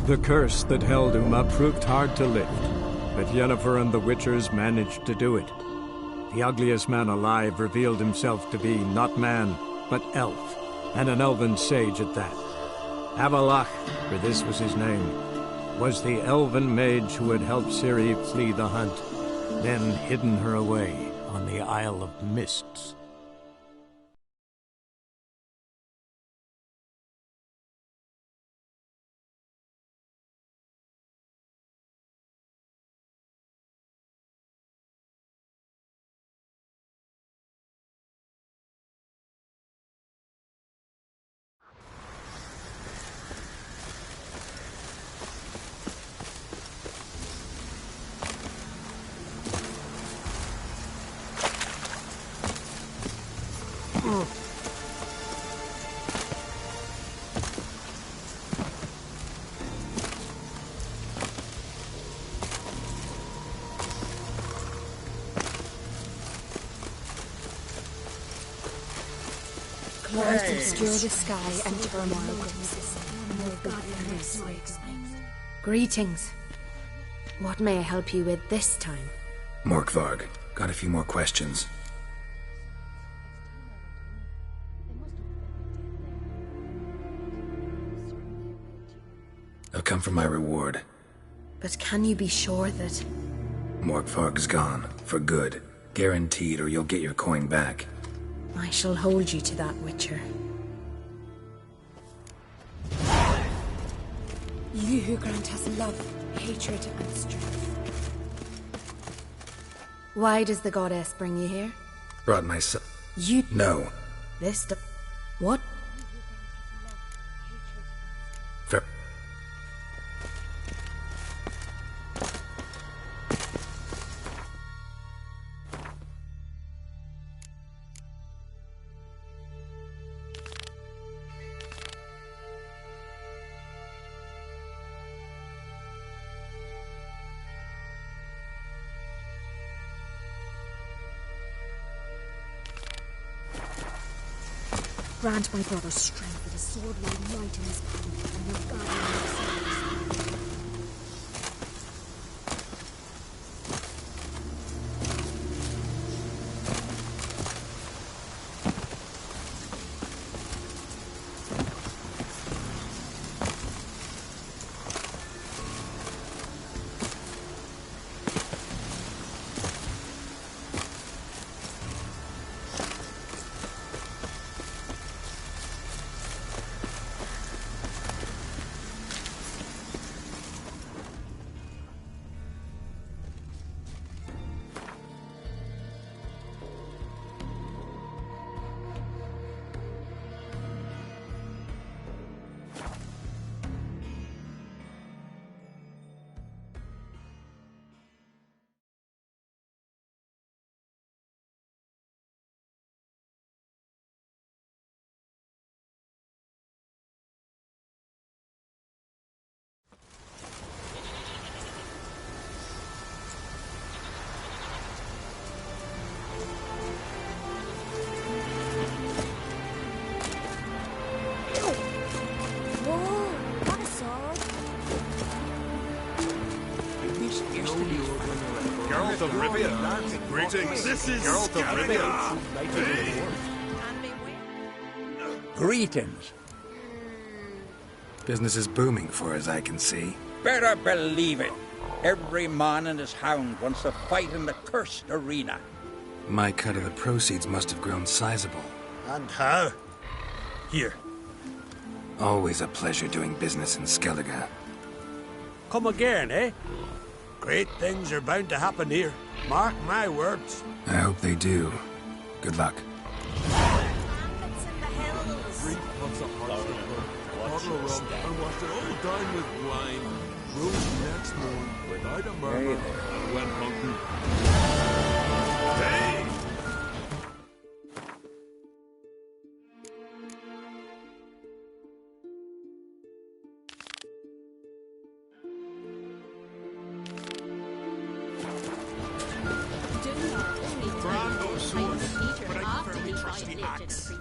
The curse that held Uma proved hard to lift, but Yennefer and the Witchers managed to do it. The ugliest man alive revealed himself to be not man, but elf, and an elven sage at that. Avallac'h, for this was his name, was the elven mage who had helped Ciri flee the hunt, then hidden her away on the Isle of Mists. Clouds obscure the sky and turmoil grows. Greetings. What may I help you with this time? Morkvarg, got a few more questions. I've come for my reward. But can you be sure that... Morkvarg's gone, for good. Guaranteed, or you'll get your coin back. I shall hold you to that, Witcher. You who grant us love, hatred, and strength. Why does the goddess bring you here? Brought my son. You... No. What? Fair. Grant my brother strength that a sword lie light in his path, and your guardian souls. Geralt of Rivia. Greetings. This is Geralt of Rivia. Greetings. Business is booming for as I can see. Better believe it. Every man and his hound wants to fight in the cursed arena. My cut of the proceeds must have grown sizable. And how? Here. Always a pleasure doing business in Skellige. Come again, eh? Great things are bound to happen here. Mark my words. I hope they do. Good luck. Bottle of rum and washed it all down with wine. Rose next morning without a murmur and went hunting. Hey! Bravo source, but I prefer we trust the axe.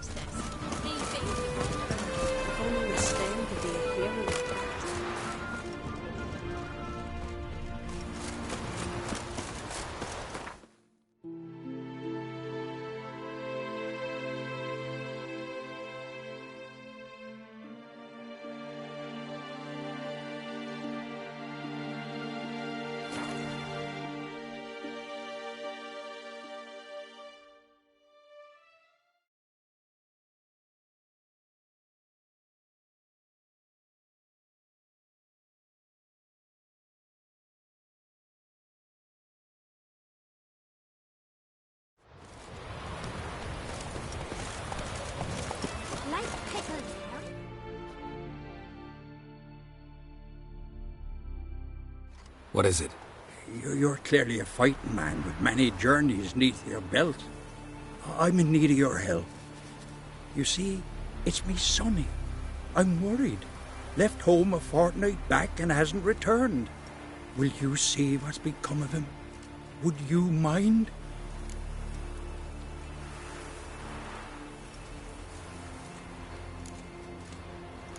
Only stand to be a hero. What is it? You're clearly a fighting man with many journeys neath your belt. I'm in need of your help. You see, it's me sonny. I'm worried. Left home a fortnight back and hasn't returned. Will you see what's become of him? Would you mind?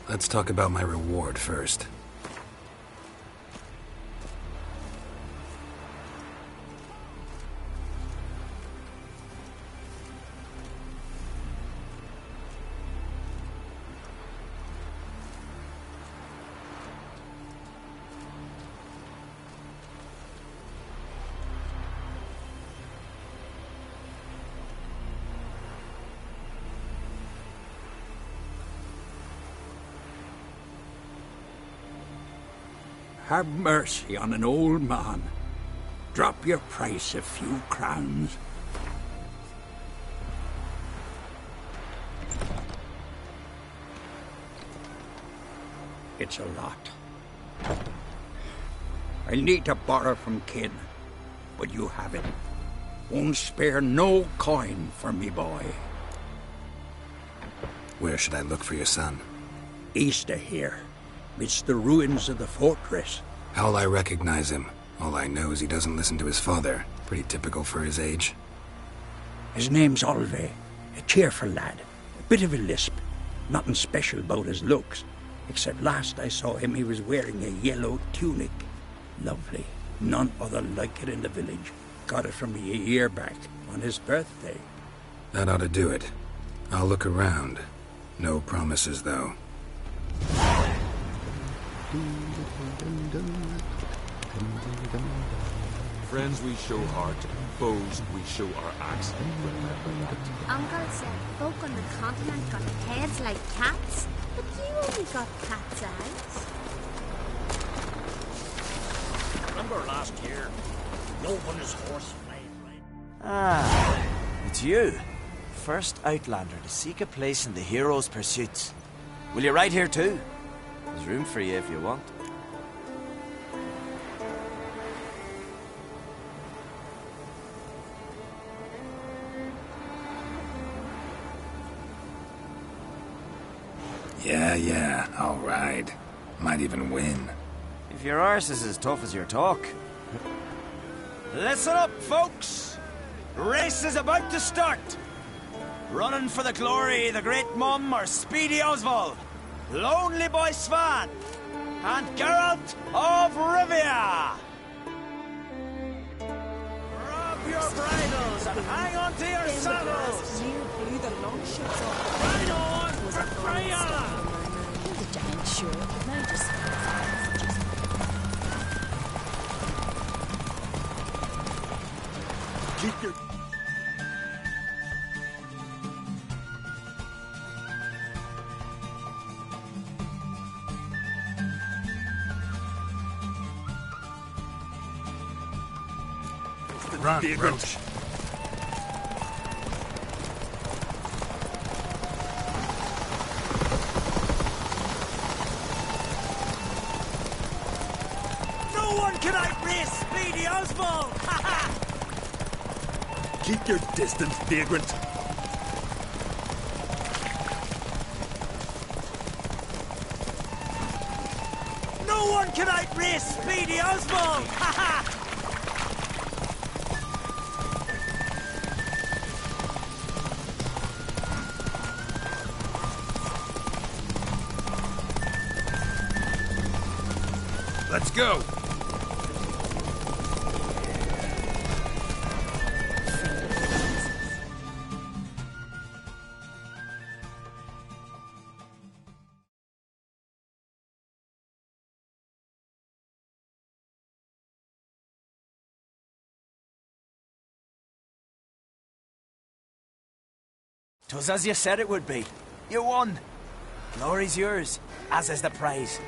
Let's talk about my reward first. Have mercy on an old man. Drop your price a few crowns. It's a lot. I'll need to borrow from kin, but you have it. Won't spare no coin for me boy. Where should I look for your son? East of here. It's the ruins of the fortress. How'll I recognize him? All I know is he doesn't listen to his father. Pretty typical for his age. His name's Olve. A cheerful lad. A bit of a lisp. Nothing special about his looks. Except last I saw him he was wearing a yellow tunic. Lovely. None other like it in the village. Got it from me a year back, on his birthday. That ought to do it. I'll look around. No promises, though. Friends we show heart, foes we show our axe. Remember that. Uncle said folk on the continent got heads like cats, but you only got cat's eyes. Remember last year? No one is horse flying. Ah, it's you. First Outlander to seek a place in the hero's pursuits. Will you ride here too? There's room for you if you want. Yeah, I'll ride. Might even win. If your arse is as tough as your talk. Listen up, folks! Race is about to start! Running for the glory, the Great Mum or Speedy Oswald, Lonely Boy Svan, and Geralt of Rivia! your bridles and hang on to your saddles! Near blew the longships off. Right on for Freya! The giant sure, but now just Keep your... Run, Roach. No one can outrace Speedy Oswald! Ha ha! Keep your distance, vagrant. No one can outrace Speedy Oswald! Ha ha! Let's go. Twas as you said it would be. You won. Glory's yours, as is the prize.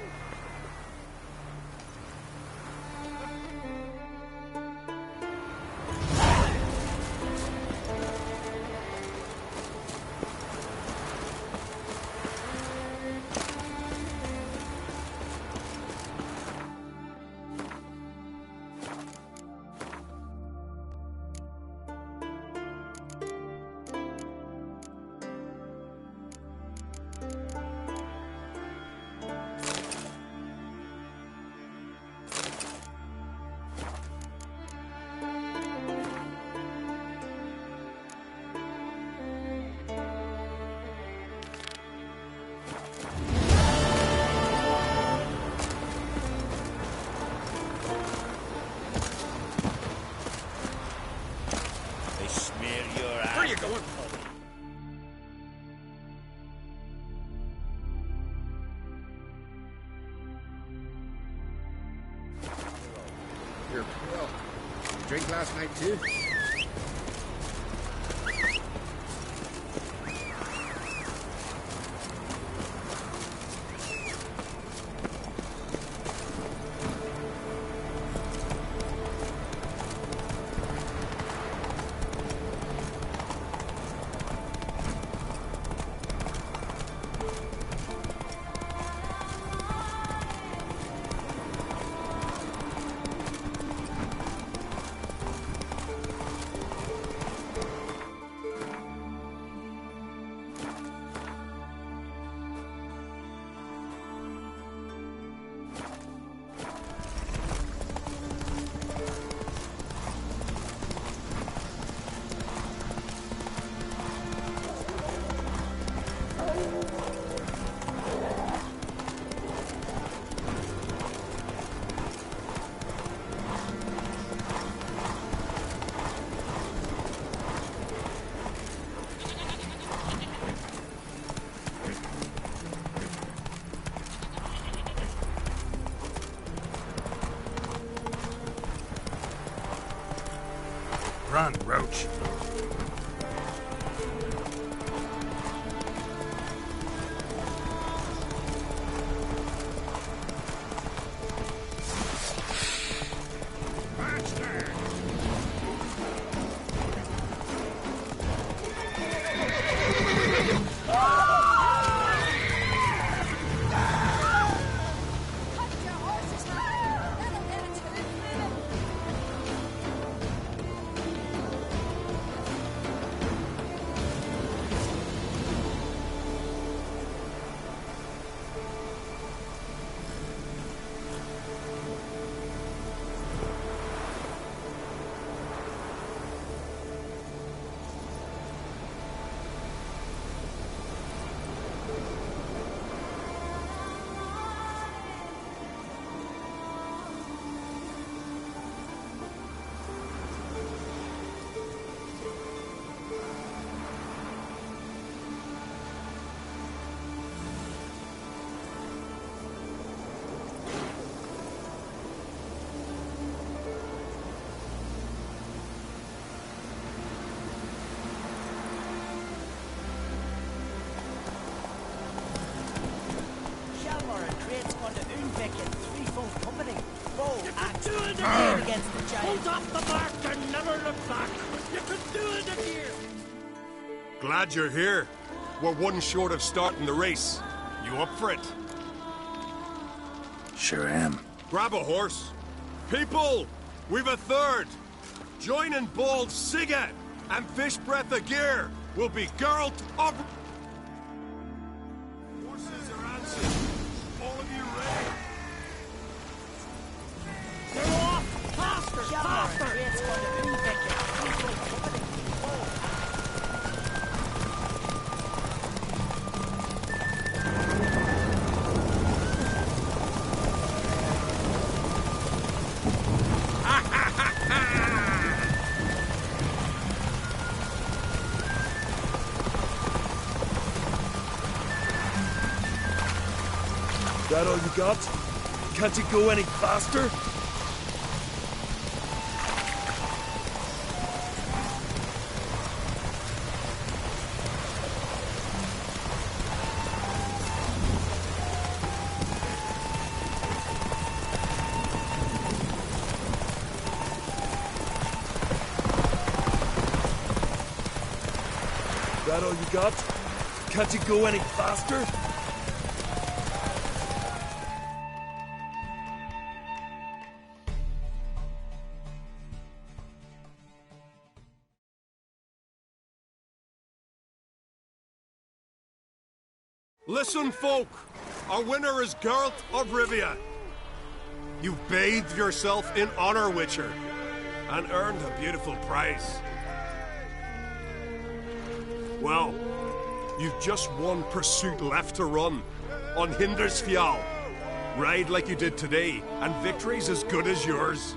They smear your ass. Where are you going? You're well. Drink last night too? Run, Roach. going to Unvic in threefold company. Bow, axe, and against the giant. Hold up the mark and never look back. You can do it again. Glad you're here. We're one short of starting the race. You up for it? Sure am. Grab a horse. People, we've a third. Joining Bald Siga and Fish Breath of Gear will be Geralt of... Horses are answered. All of you ready? They're off! Faster! Faster! It's going to Unvic in threefold company. That all you got? Can't you go any faster? That all you got? Can't you go any faster? Listen, folk! Our winner is Geralt of Rivia. You've bathed yourself in honor, Witcher, and earned a beautiful prize. Well, you've just one pursuit left to run, on Hindersfjall. Ride like you did today, and victory's as good as yours.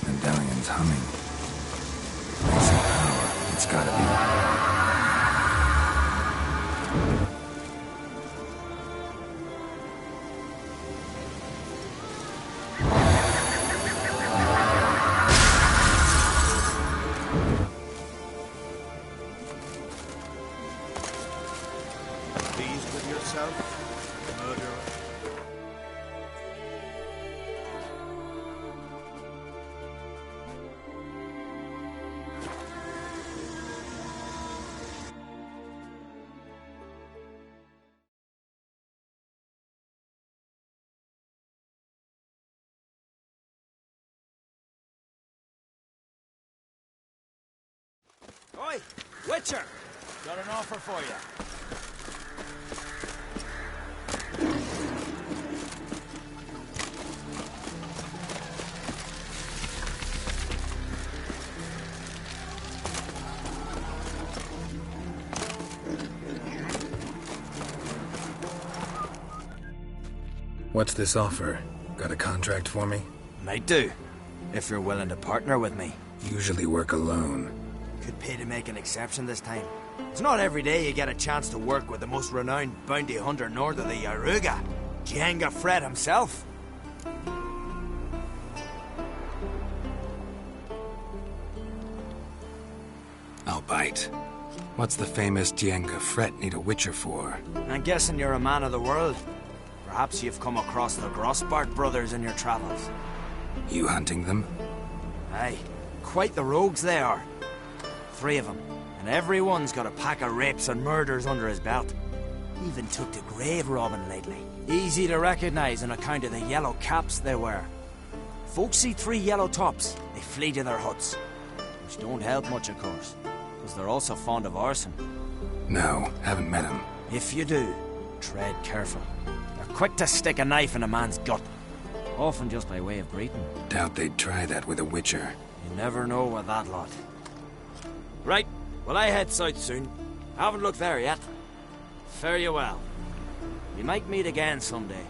Medallion's humming. Basic power. It's gotta be. Pleased with yourself, murderer? Oi, Witcher! Got an offer for you. What's this offer? Got a contract for me? Might do, if you're willing to partner with me. Usually work alone. Could pay to make an exception this time. It's not every day you get a chance to work with the most renowned bounty hunter north of the Yaruga, Jenga Fred himself. bite. What's the famous Dienga Fret need a witcher for? I'm guessing you're a man of the world. Perhaps you've come across the Grossbart brothers in your travels. You hunting them? Aye, quite the rogues they are. 3 of them, and every one's got a pack of rapes and murders under his belt. Even took to grave robbing lately. Easy to recognize on account of the yellow caps they wear. Folks see 3 yellow tops, they flee to their huts. Which don't help much, of course, because they're also fond of arson. No, haven't met him. If you do, tread careful. They're quick to stick a knife in a man's gut, often just by way of greeting. Doubt they'd try that with a witcher. You never know with that lot. Right, well I head south soon. Haven't looked there yet. Fare you well. We might meet again someday.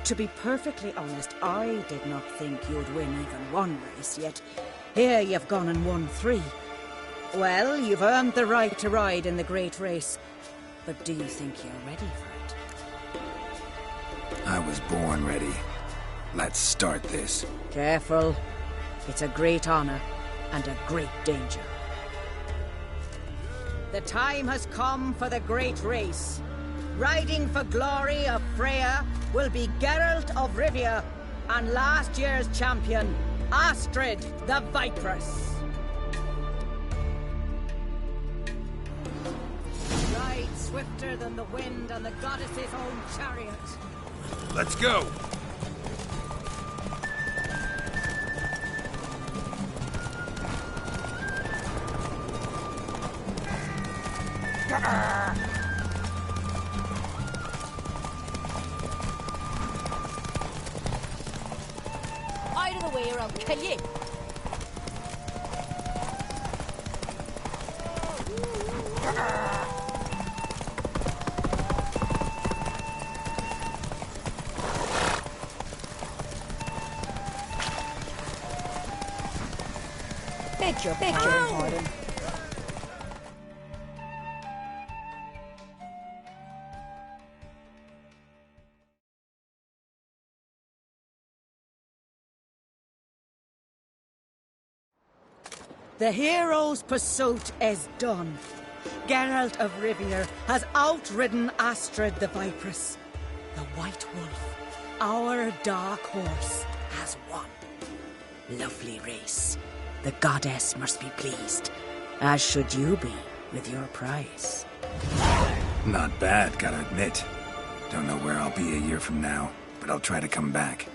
To be perfectly honest, I did not think you'd win even one race, yet here you've gone and won 3. Well, you've earned the right to ride in the great race, but do you think you're ready for it? I was born ready. Let's start this. Careful. It's a great honor and a great danger. The time has come for the great race. Riding for glory of Freya will be Geralt of Rivia and last year's champion, Astrid the Vipress. Ride swifter than the wind and the goddess's own chariot. Let's go! Out of the way or I'll kill you. Beg your pardon. The hero's pursuit is done. Geralt of Rivia has outridden Astrid the Vipress. The White Wolf, our dark horse, has won. Lovely race. The goddess must be pleased, as should you be with your prize. Not bad, gotta admit. Don't know where I'll be a year from now, but I'll try to come back.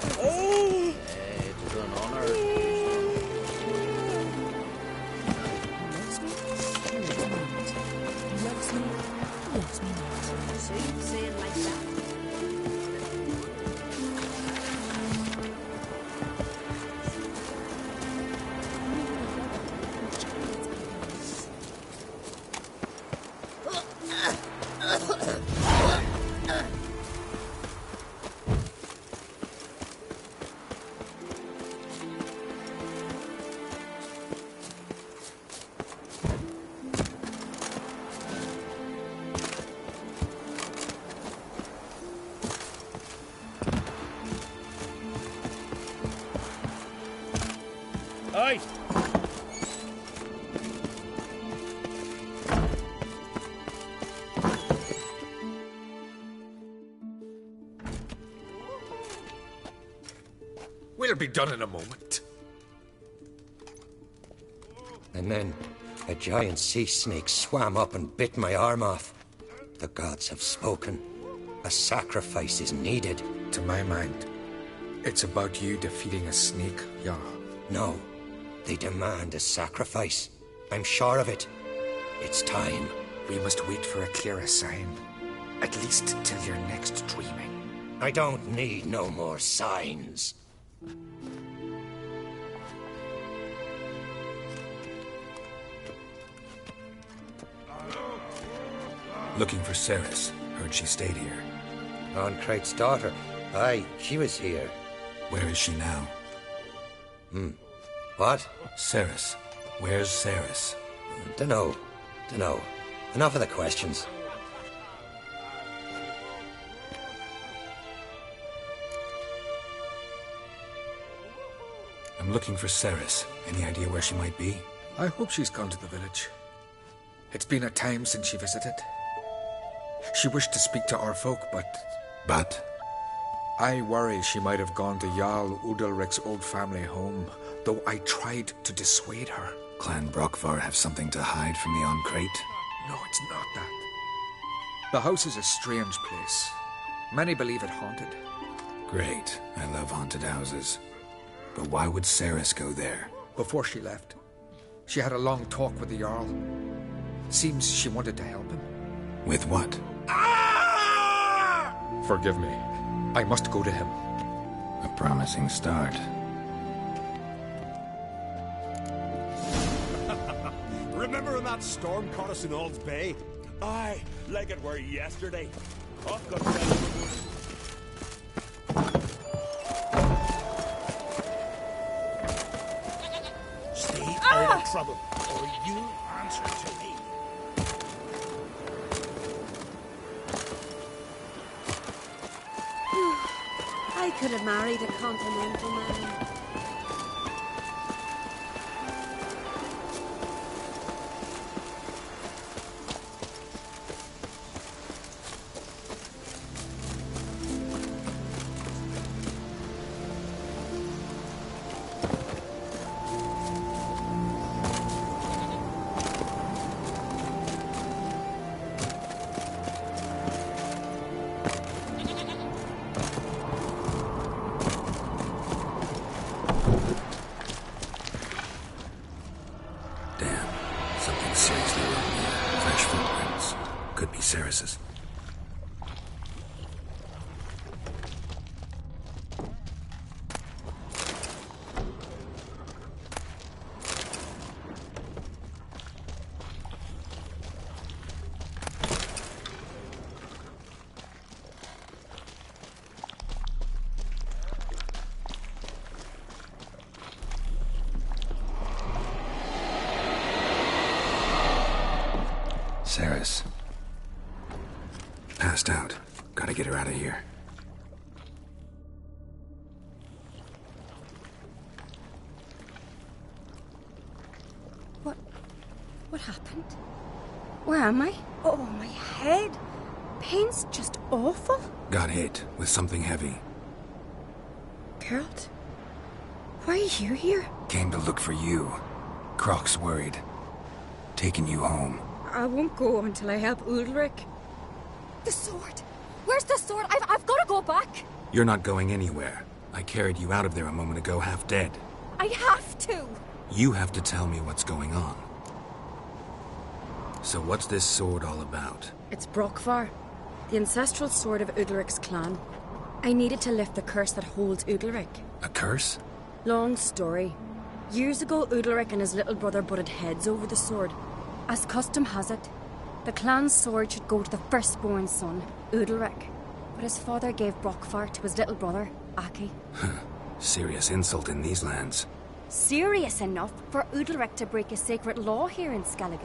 It is an honor. Loves me not. So you say it like that. Aye. We'll be done in a moment. And then a giant sea snake swam up and bit my arm off. The gods have spoken. A sacrifice is needed. To my mind, it's about you defeating a snake, Jarl. No, they demand a sacrifice. I'm sure of it. It's time. We must wait for a clearer sign. At least till your next dreaming. I don't need no more signs. Looking for Ceres. Heard she stayed here. Oncrate's daughter. Aye, she was here. Where is she now? What? Ceres. Where's Ceres? Dunno. Enough of the questions. I'm looking for Ceres. Any idea where she might be? I hope she's gone to the village. It's been a time since she visited. She wished to speak to our folk, but... But? I worry she might have gone to Jarl Udalric's old family home, though I tried to dissuade her. Clan Brockvar have something to hide from the Oncrate? No, it's not that. The house is a strange place. Many believe it haunted. Great. I love haunted houses. But why would Ceres go there? Before she left, she had a long talk with the Jarl. Seems she wanted to help him. With what? Forgive me. I must go to him. A promising start. Remember when that storm caught us in Ald's Bay? Aye, like it were yesterday. I've got Stay out of trouble, or you answer to me. I could have married a continental man. Ceres's. Ceres. Passed out. Gotta get her out of here. What happened? Where am I? Oh, my head. Pain's just awful. Got hit with something heavy. Geralt? Why are you here? Came to look for you. Croc's worried. Taking you home. I won't go until I help Ulrich. The sword! Where's the sword? I've got to go back! You're not going anywhere. I carried you out of there a moment ago half dead. I have to! You have to tell me what's going on. So what's this sword all about? It's Brokvar, the ancestral sword of Udalric's clan. I needed to lift the curse that holds Udalric. A curse? Long story. Years ago, Udalric and his little brother butted heads over the sword. As custom has it, the clan's sword should go to the firstborn son, Udalric. But his father gave Brokvar to his little brother, Aki. Serious insult in these lands. Serious enough for Udalric to break a sacred law here in Skellige.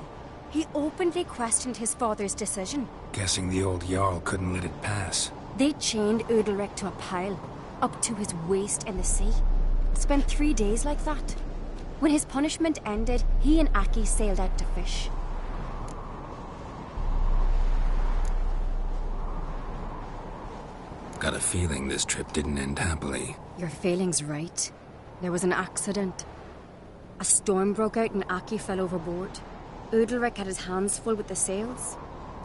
He openly questioned his father's decision. Guessing the old Jarl couldn't let it pass. They chained Udalric to a pile, up to his waist in the sea. Spent 3 days like that. When his punishment ended, he and Aki sailed out to fish. Got a feeling this trip didn't end happily. Your feeling's right. There was an accident. A storm broke out and Aki fell overboard. Udalric had his hands full with the sails.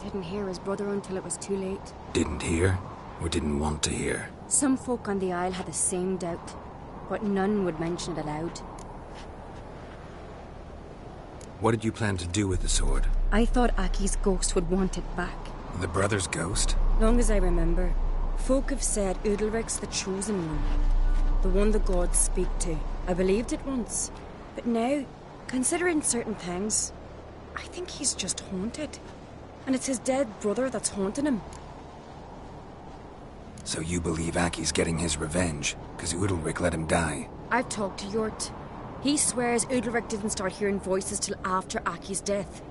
Didn't hear his brother until it was too late. Didn't hear? Or didn't want to hear? Some folk on the Isle had the same doubt, but none would mention it aloud. What did you plan to do with the sword? I thought Aki's ghost would want it back. The brother's ghost? Long as I remember, folk have said Udalric's the chosen one. The one the gods speak to. I believed it once. But now, considering certain things, I think he's just haunted. And it's his dead brother that's haunting him. So you believe Aki's getting his revenge, because Udalric let him die? I've talked to Yort. He swears Udalric didn't start hearing voices till after Aki's death.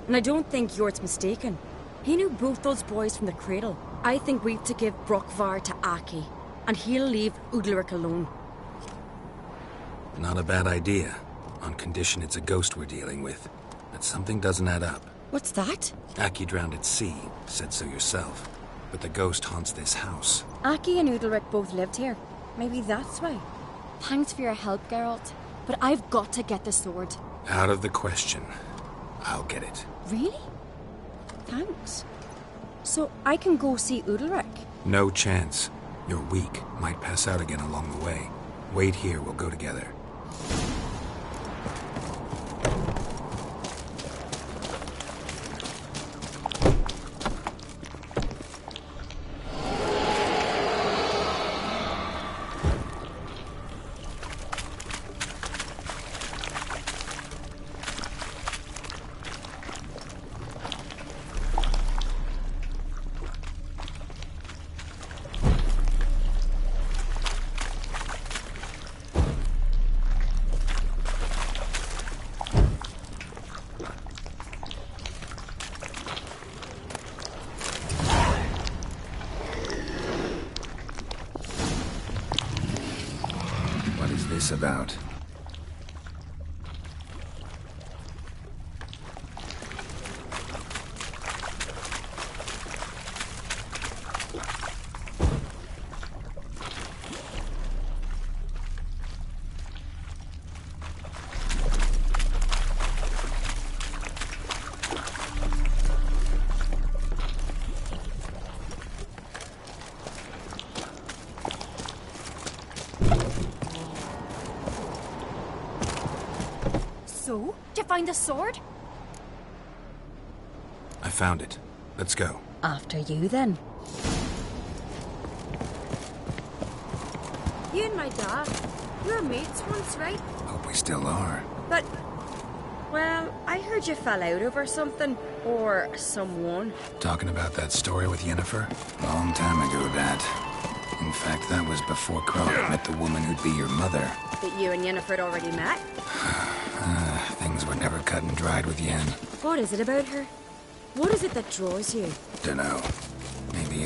And I don't think Yort's mistaken. He knew both those boys from the cradle. I think we've to give Brokvar to Aki, and he'll leave Udalric alone. Not a bad idea, on condition it's a ghost we're dealing with. But something doesn't add up. What's that? Aki drowned at sea, said so yourself. But the ghost haunts this house. Aki and Udalric both lived here. Maybe that's why. Thanks for your help, Geralt. But I've got to get the sword. Out of the question. I'll get it. Really? Thanks. So I can go see Udalric? No chance. You're weak. Might pass out again along the way. Wait here, we'll go together. About. So, did you find the sword? I found it. Let's go. After you, then. You and my dad, you were mates once, right? Hope we still are. But, well, I heard you fell out over something. Or someone. Talking about that story with Yennefer? Long time ago, Dad. In fact, that was before Krog met the woman who'd be your mother. That you and Yennefer had already met? Things were never cut and dried with Yen. What is it about her? What is it that draws you? Dunno. Maybe,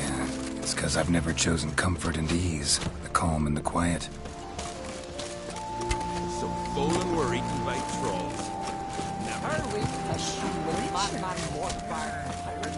it's because I've never chosen comfort and ease. The calm and the quiet. So full and we're eaten by trolls. Never we a madman mortifier pirate.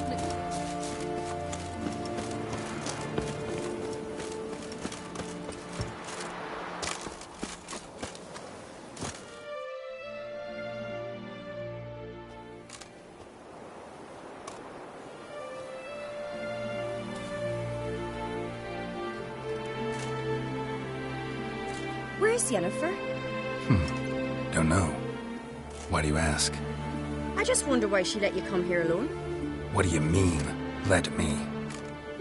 Where's Yennefer? Don't know. Why do you ask? I just wonder why she let you come here alone. What do you mean, let me?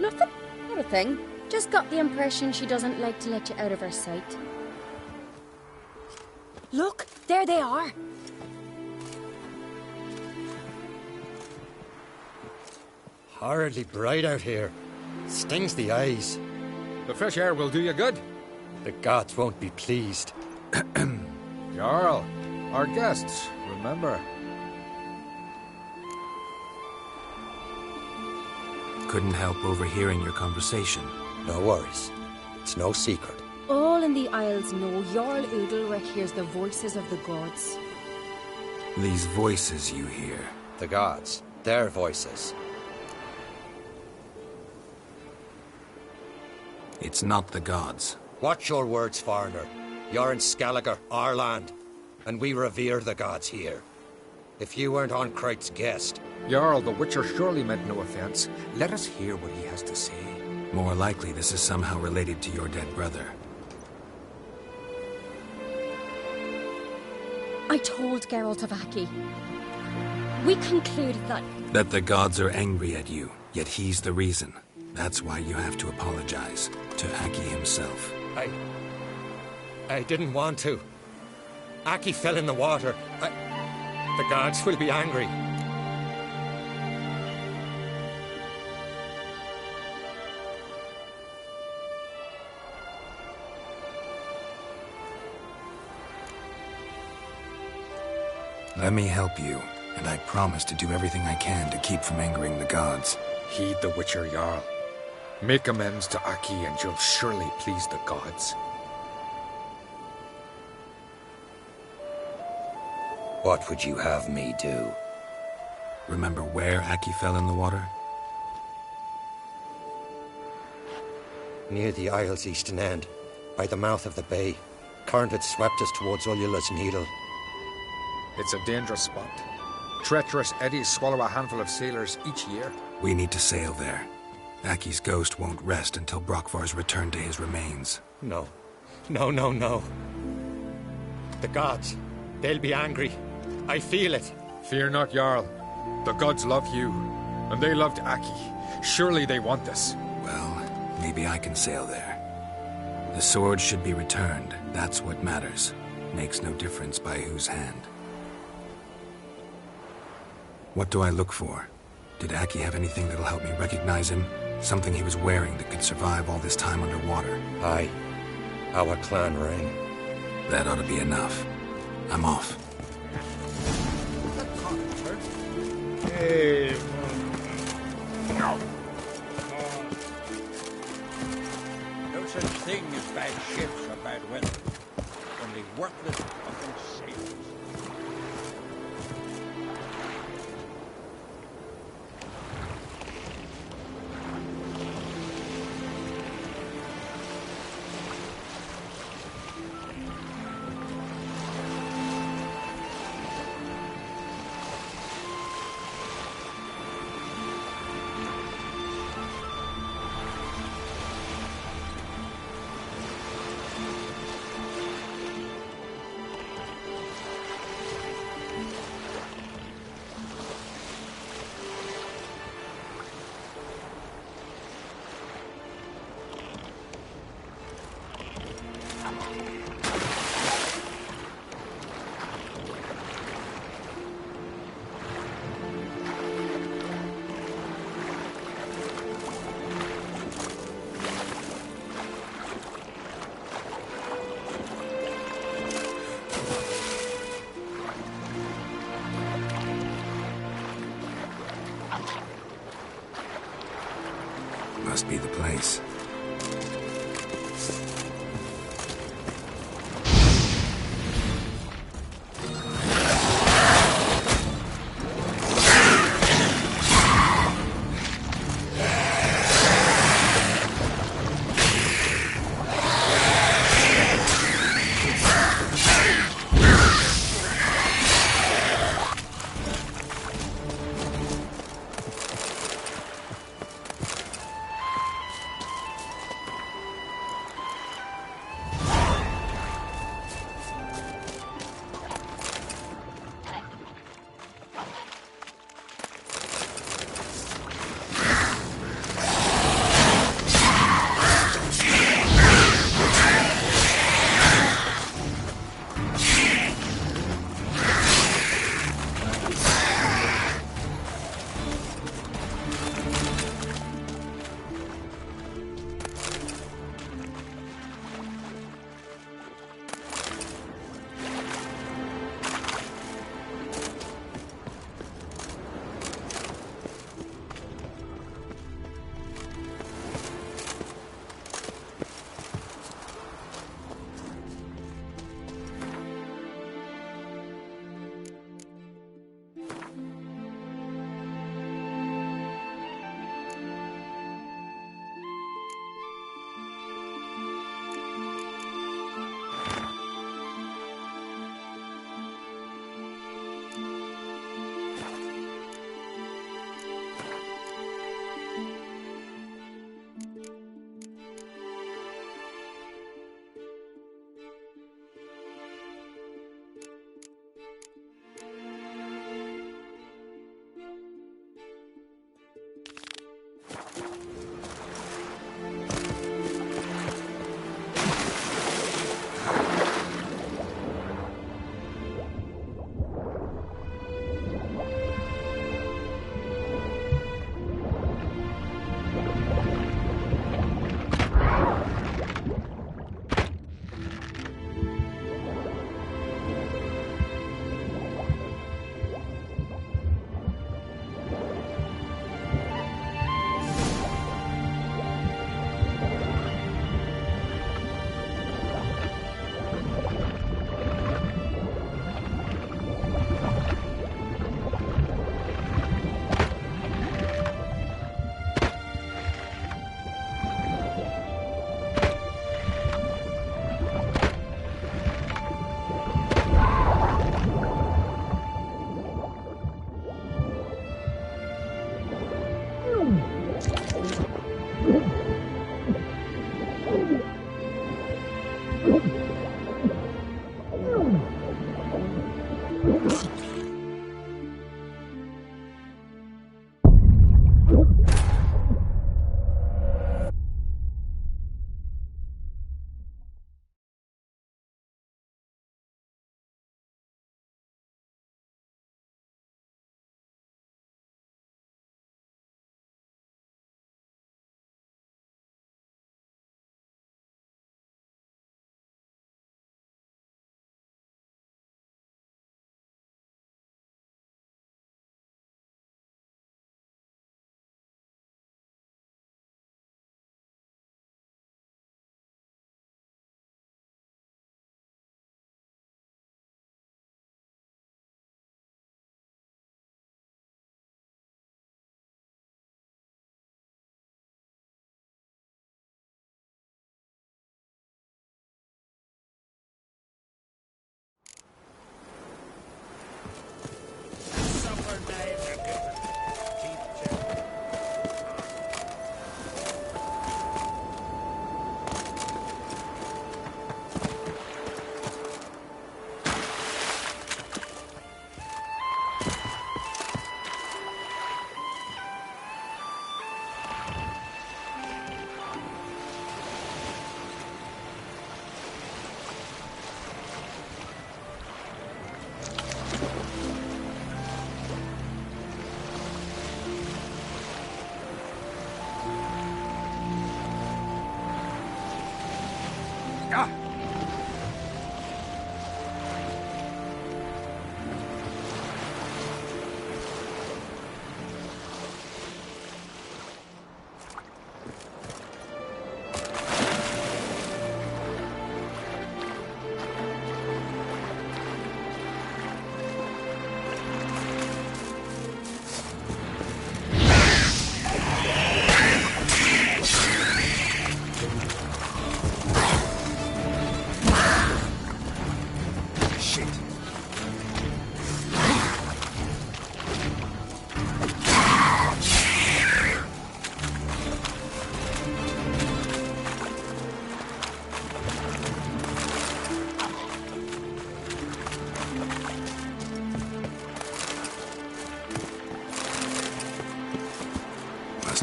Nothing. Not a thing. Just got the impression she doesn't like to let you out of her sight. Look, there they are. Horridly bright out here. Stings the eyes. The fresh air will do you good. The gods won't be pleased. Jarl, our guests, remember. Couldn't help overhearing your conversation. No worries. It's no secret. All in the Isles know Jarl Udalric hears the voices of the gods. These voices you hear. The gods. Their voices. It's not the gods. Watch your words, foreigner. You're in Skelliger, our land, and we revere the gods here. If you weren't Onkreit's guest... Jarl, the Witcher surely meant no offense. Let us hear what he has to say. More likely this is somehow related to your dead brother. I told Geralt of Aki. We concluded that... That the gods are angry at you, yet he's the reason. That's why you have to apologize to Aki himself. I didn't want to. Aki fell in the water. The gods will be angry. Let me help you, and I promise to do everything I can to keep from angering the gods. Heed the Witcher, Jarl. Make amends to Aki and you'll surely please the gods. What would you have me do? Remember where Aki fell in the water? Near the Isle's eastern end, by the mouth of the bay. Current had swept us towards Ullula's Needle. It's a dangerous spot. Treacherous eddies swallow a handful of sailors each year. We need to sail there. Aki's ghost won't rest until Brokvar's returned to his remains. No. No. The gods, they'll be angry. I feel it. Fear not, Jarl. The gods love you, and they loved Aki. Surely they want this. Well, maybe I can sail there. The sword should be returned. That's what matters. Makes no difference by whose hand. What do I look for? Did Aki have anything that'll help me recognize him? Something he was wearing that could survive all this time underwater? Aye. Our clan ring. That ought to be enough. I'm off. Hey. No such thing as bad ships or bad weather. Only worthless fucking sailors. Must be the place.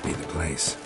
Be the place.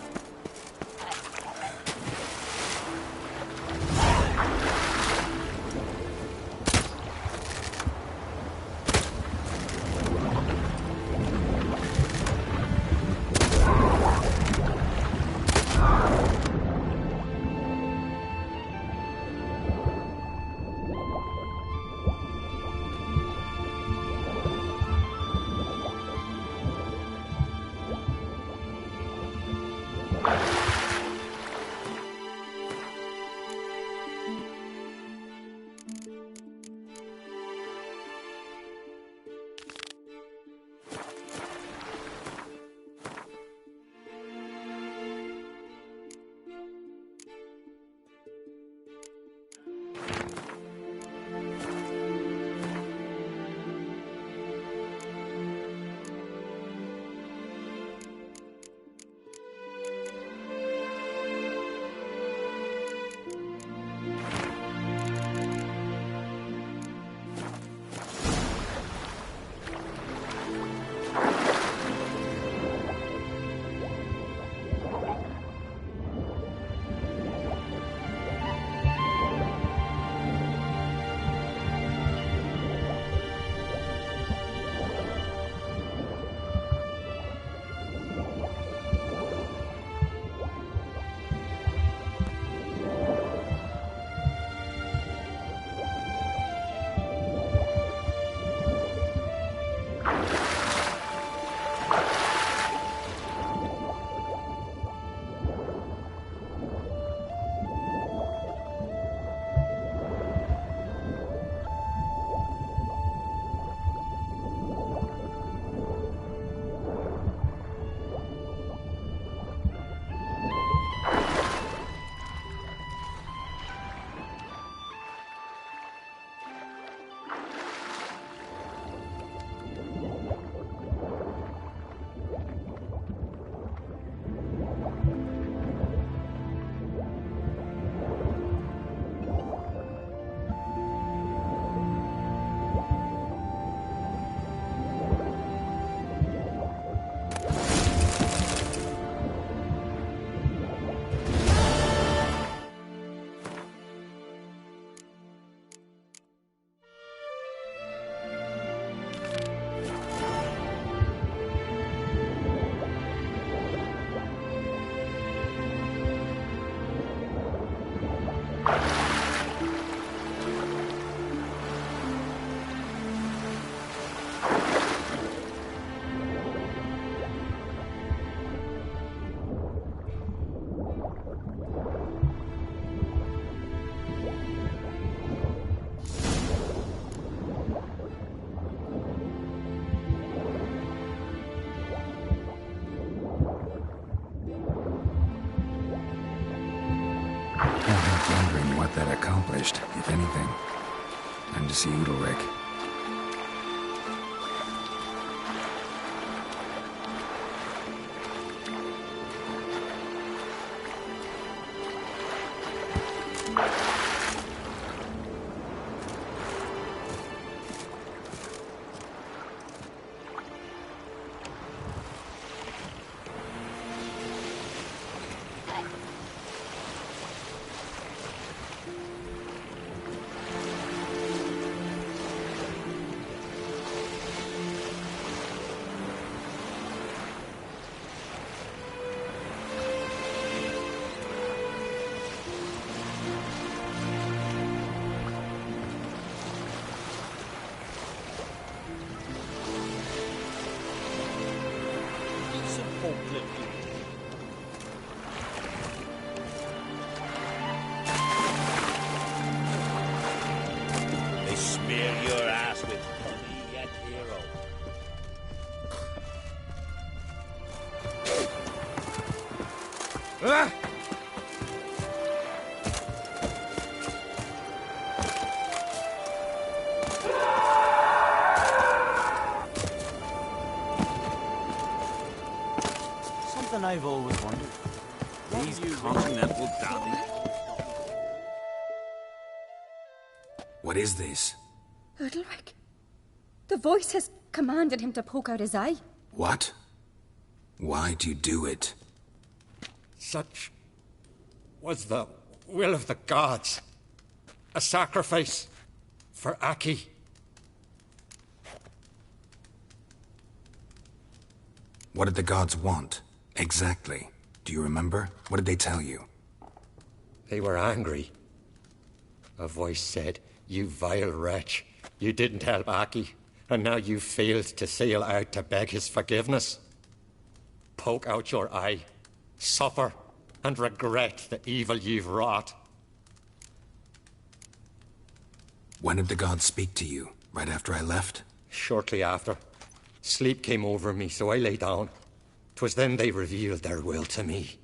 Wondering what that accomplished, if anything. Time to see Udalric. They smear your ass with honey and hero. Ah! Something I've always wondered. These continental dandies. What is this? Udalric. The voice has commanded him to poke out his eye. What? Why do you do it? Such was the will of the gods. A sacrifice for Aki. What did the gods want? Exactly. Do you remember? What did they tell you? They were angry. A voice said, "You vile wretch, you didn't help Aki, and now you failed to sail out to beg his forgiveness. Poke out your eye, suffer, and regret the evil you've wrought." When did the gods speak to you? Right after I left? Shortly after. Sleep came over me, so I lay down. 'Twas then they revealed their will to me.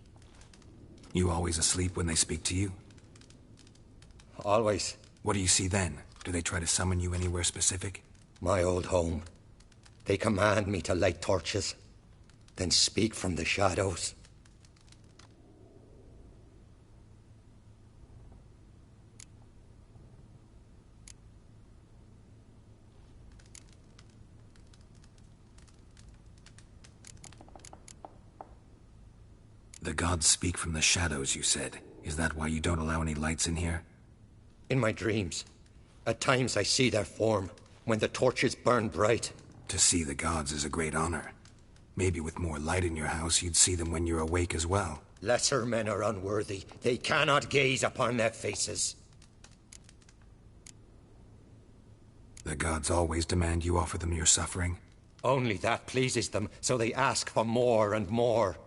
You always asleep when they speak to you? Always. What do you see then? Do they try to summon you anywhere specific? My old home. They command me to light torches, then speak from the shadows. The gods speak from the shadows, you said. Is that why you don't allow any lights in here? In my dreams. At times I see their form, when the torches burn bright. To see the gods is a great honor. Maybe with more light in your house, you'd see them when you're awake as well. Lesser men are unworthy. They cannot gaze upon their faces. The gods always demand you offer them your suffering? Only that pleases them, so they ask for more and more.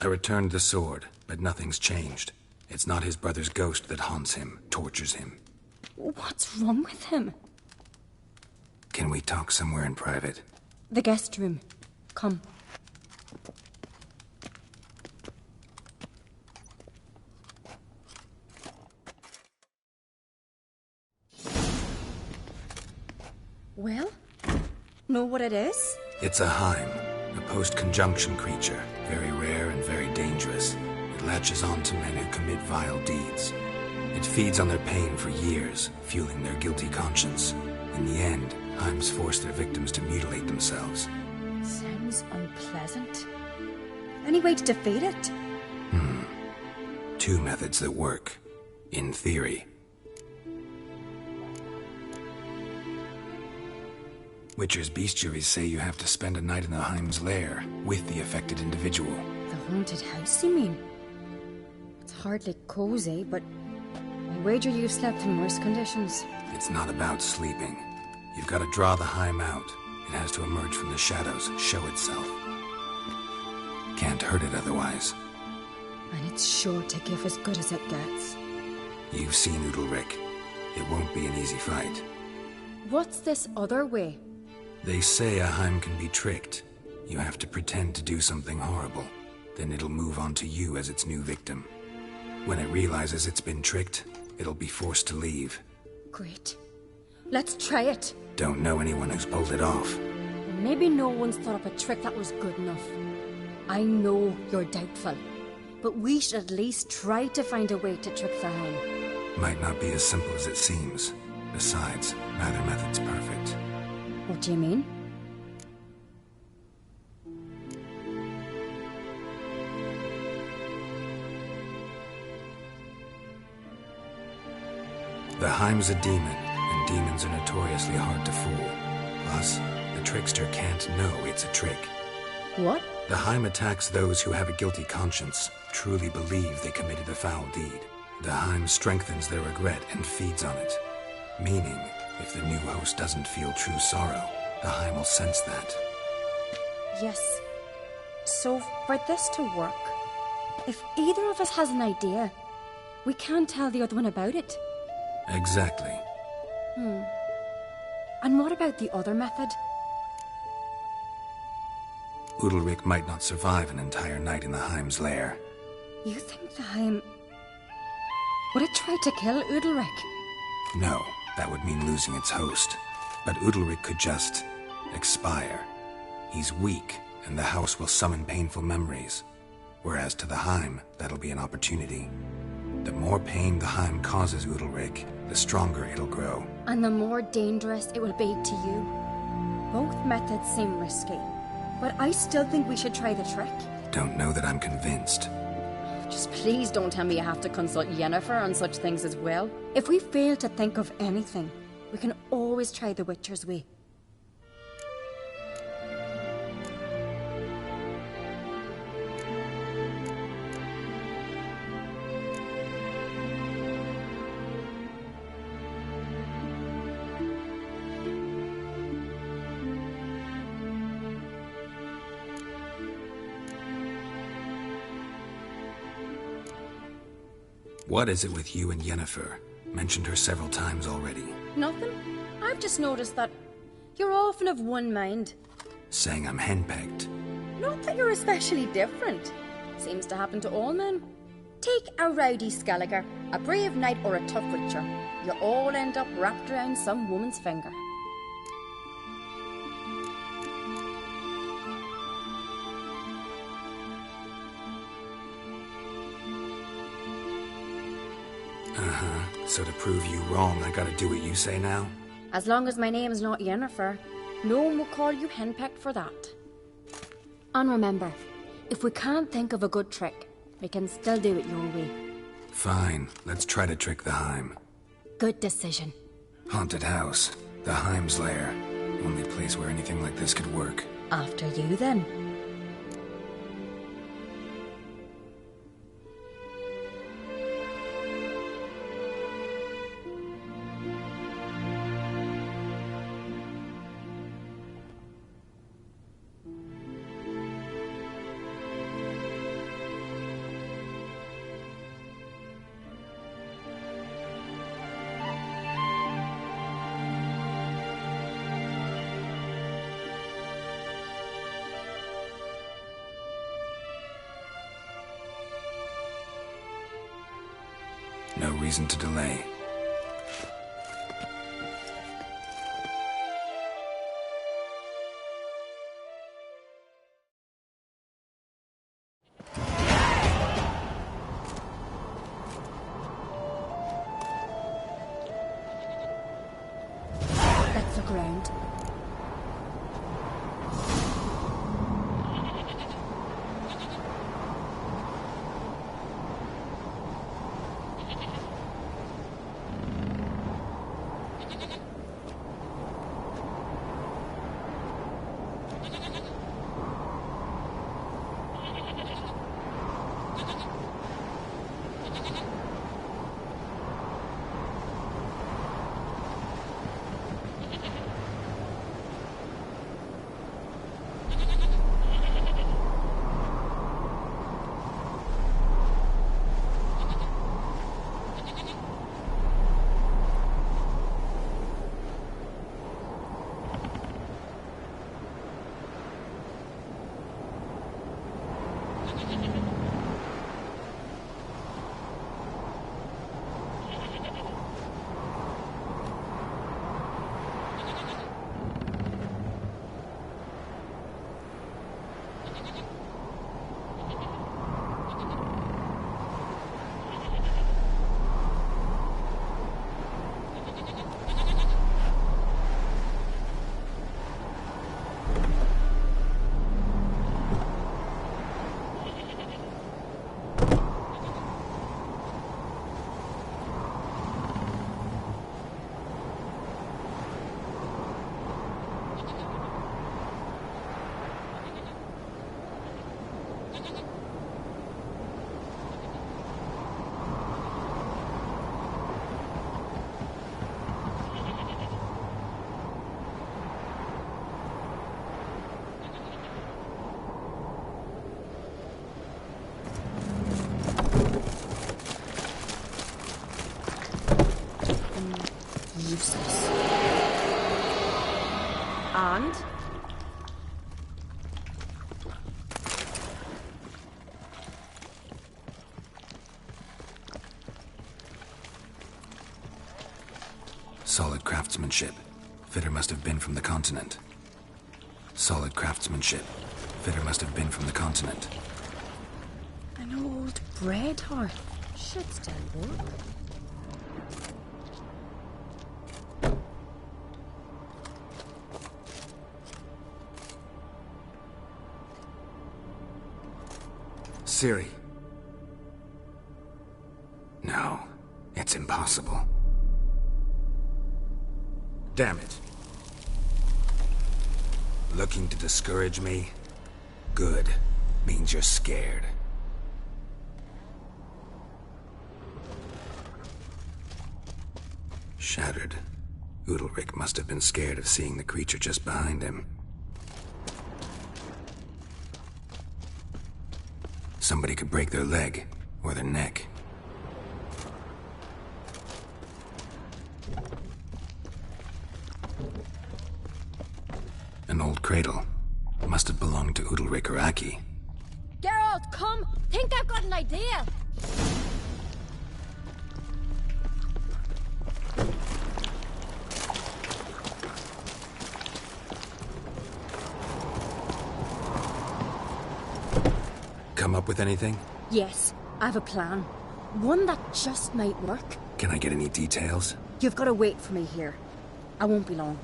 I returned the sword, but nothing's changed. It's not his brother's ghost that haunts him, tortures him. What's wrong with him? Can we talk somewhere in private? The guest room. Come. Well? Know what it is? It's a Heim, a post-conjunction creature. Very rare and very dangerous. It latches on to men who commit vile deeds. It feeds on their pain for years, fueling their guilty conscience. In the end, Heims force their victims to mutilate themselves. Sounds unpleasant. Any way to defeat it? Two methods that work. In theory. Witcher's bestiaries say you have to spend a night in the Heim's lair with the affected individual. The haunted house, you mean? It's hardly cozy, but I wager you've slept in worse conditions. It's not about sleeping. You've got to draw the Heim out. It has to emerge from the shadows, show itself. Can't hurt it otherwise. And it's sure to give as good as it gets. You've seen Udalryk. It won't be an easy fight. What's this other way? They say a Heim can be tricked. You have to pretend to do something horrible. Then it'll move on to you as its new victim. When it realizes it's been tricked, it'll be forced to leave. Great. Let's try it. Don't know anyone who's pulled it off. Maybe no one's thought up a trick that was good enough. I know you're doubtful, but we should at least try to find a way to trick the Heim. Might not be as simple as it seems. Besides, neither method's perfect. What do you mean? The Heim's a demon, and demons are notoriously hard to fool. Plus, the trickster can't know it's a trick. What? The Heim attacks those who have a guilty conscience, truly believe they committed a foul deed. The Heim strengthens their regret and feeds on it. Meaning, if the new host doesn't feel true sorrow, the Heim will sense that. Yes. So, for this to work, if either of us has an idea, we can't tell the other one about it. Exactly. And what about the other method? Udalryk might not survive an entire night in the Heim's lair. You think the Heim... would it try to kill Udalryk? No, that would mean losing its host. But Udalryk could just... expire. He's weak, and the house will summon painful memories. Whereas to the Heim, that'll be an opportunity. The more pain the Heim causes Udalryk, the stronger it'll grow. And the more dangerous it will be to you. Both methods seem risky, but I still think we should try the trick. Don't know that I'm convinced. Just please don't tell me you have to consult Yennefer on such things as well. If we fail to think of anything, we can always try the Witcher's way. What is it with you and Yennefer? Mentioned her several times already. Nothing. I've just noticed that you're often of one mind. Saying I'm henpecked. Not that you're especially different. Seems to happen to all men. Take a rowdy Skelliger, a brave knight or a tough witcher. You all end up wrapped around some woman's finger. So to prove you wrong, I gotta do what you say now? As long as my name's not Yennefer, no one will call you henpecked for that. And remember, if we can't think of a good trick, we can still do it your way. Fine, let's try to trick the Heim. Good decision. Haunted house, the Heim's lair. Only place where anything like this could work. After you, then. No reason to delay. Let's look around. useless. And? Solid craftsmanship. Fitter must have been from the continent. Solid craftsmanship. Fitter must have been from the continent. An old bread hearth. Should still work. Ciri. No, it's impossible. Damn it. Looking to discourage me? Good. Means you're scared. Shattered. Udalryk must have been scared of seeing the creature just behind him. Somebody could break their leg, or their neck. An old cradle. Must have belonged to Udalryk or Aki. Geralt, come! Think I've got an idea! Come up with anything? Yes, I have a plan. One that just might work. Can I get any details? You've got to wait for me here. I won't be long.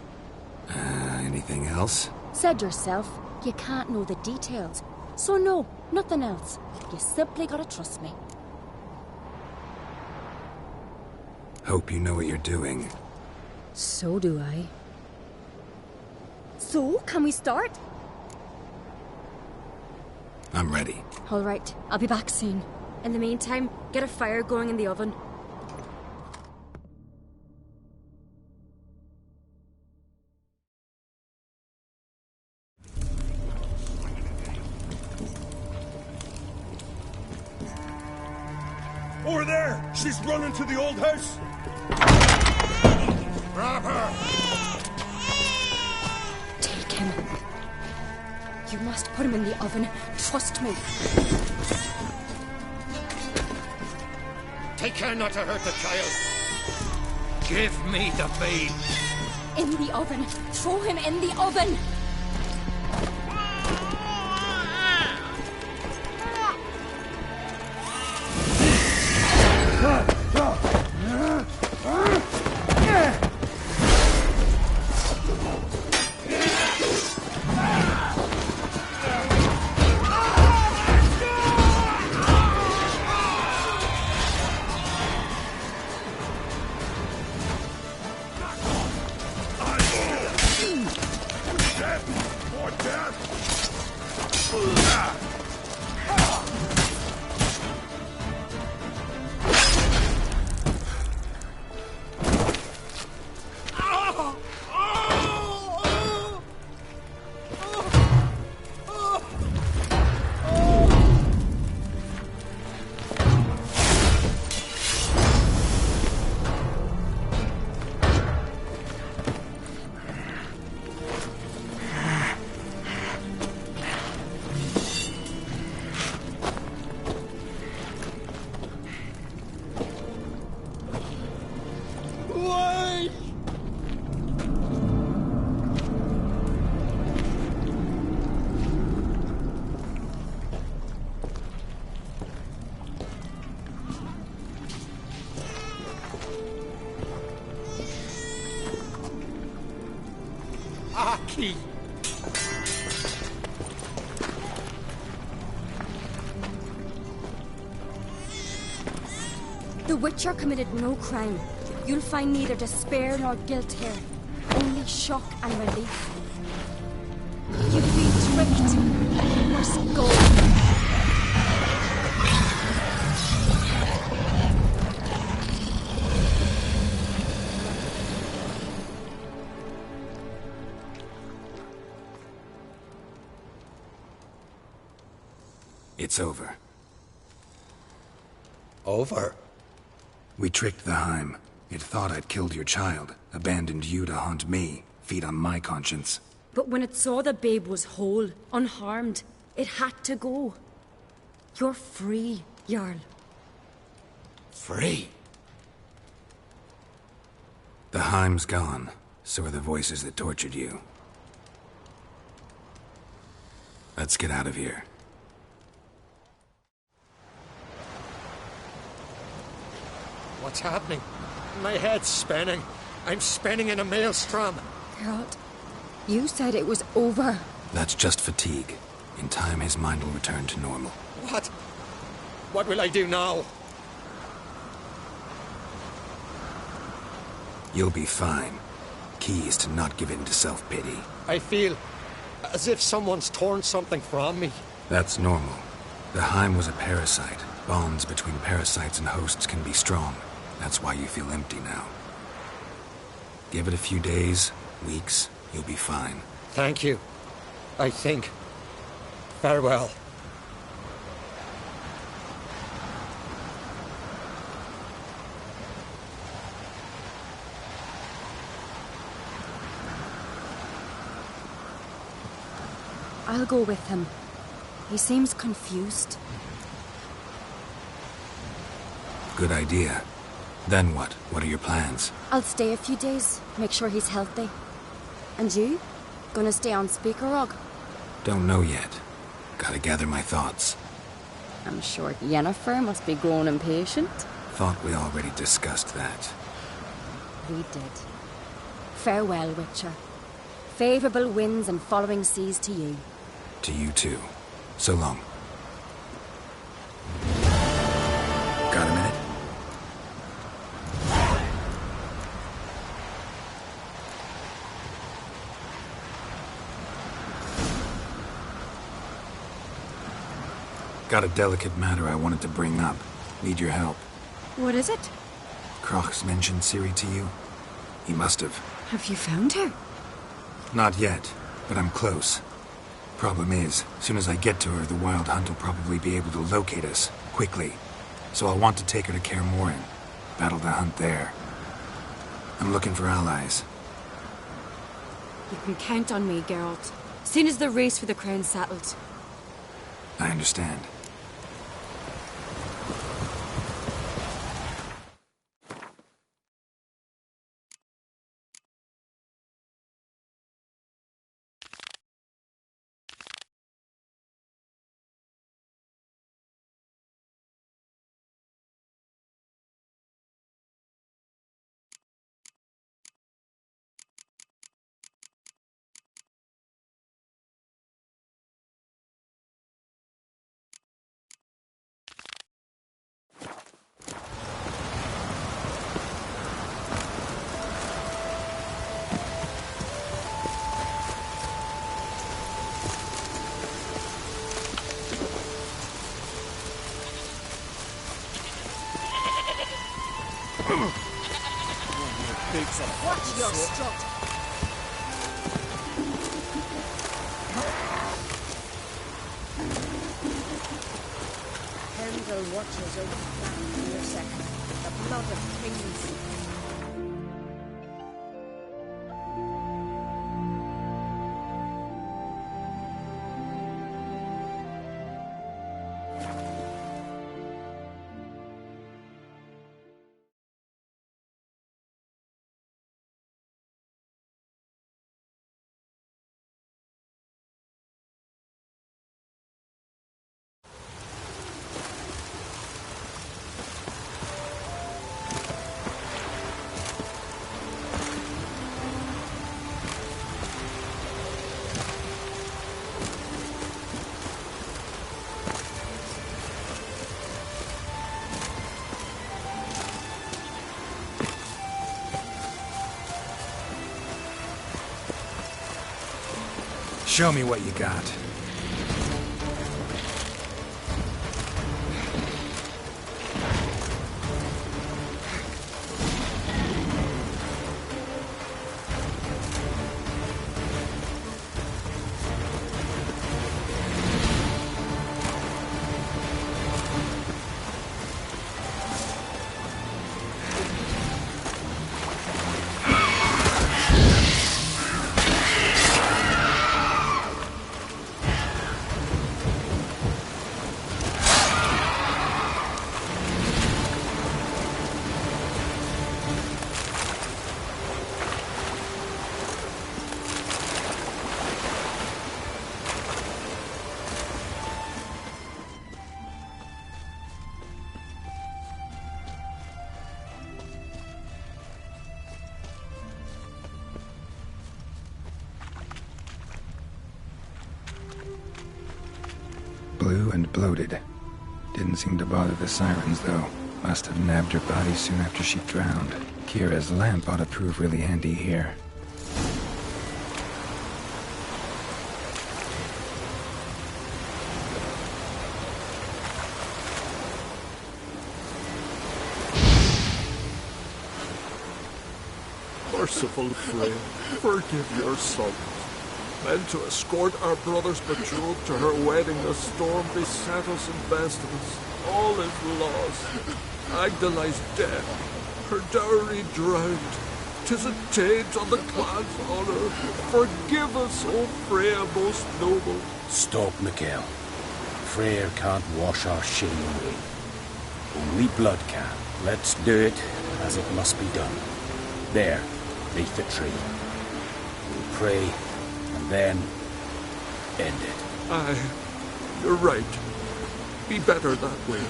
Anything else? Said yourself, you can't know the details. So no, nothing else. You simply gotta trust me. Hope you know what you're doing. So do I. So, can we start? I'm ready. All right, I'll be back soon. In the meantime, get a fire going in the oven. Over there! She's running to the old house! Grab her! Take him. You must put him in the oven. Trust me. Take care not to hurt the child. Give me the babe. In the oven. Throw him in the oven. Aki! The Witcher committed no crime. You'll find neither despair nor guilt here. Only shock and relief. You've been tricked. You must go. It's over. Over? We tricked the Heim. It thought I'd killed your child, abandoned you to haunt me, feed on my conscience. But when it saw the babe was whole, unharmed, it had to go. You're free, Jarl. Free? The Heim's gone. So are the voices that tortured you. Let's get out of here. What's happening? My head's spinning. I'm spinning in a maelstrom. Geralt, you said it was over. That's just fatigue. In time, his mind will return to normal. What? What will I do now? You'll be fine. Key is to not give in to self-pity. I feel as if someone's torn something from me. That's normal. The Heim was a parasite. Bonds between parasites and hosts can be strong. That's why you feel empty now. Give it a few days, weeks, you'll be fine. Thank you. I think. Farewell. I'll go with him. He seems confused. Good idea. Then what? What are your plans? I'll stay a few days, make sure he's healthy. And you? Gonna stay on Speakerog? Don't know yet. Gotta gather my thoughts. I'm sure Yennefer must be growing impatient. Thought we already discussed that. We did. Farewell, Witcher. Favourable winds and following seas to you. To you too. So long. Got a minute? Got a delicate matter I wanted to bring up. Need your help. What is it? Crach's mentioned Ciri to you? He must have. Have you found her? Not yet, but I'm close. Problem is, soon as I get to her, the Wild Hunt will probably be able to locate us, quickly. So I'll want to take her to Kaer Morhen. Battle the hunt there. I'm looking for allies. You can count on me, Geralt. Soon as the race for the crown's settled. I understand. Watch your strut. Helmdall watches over the planet for your second. The blood of kings. Show me what you got. blue and bloated. Didn't seem to bother the sirens, though. Must have nabbed her body soon after she drowned. Kira's lamp ought to prove really handy here. Merciful Freya, forgive your sons. Meant to escort our brother's betrothed to her wedding, a storm beset us and bested us. All is lost. Agdali's dead, her dowry drowned. 'Tis a taint on the clan's honor. Forgive us, O Freya most noble. Stop, Mikael. Freyr can't wash our shame away. Only blood can. Let's do it as it must be done. There, beneath the tree. We'll pray, and then end it. Aye, you're right. Be better that way.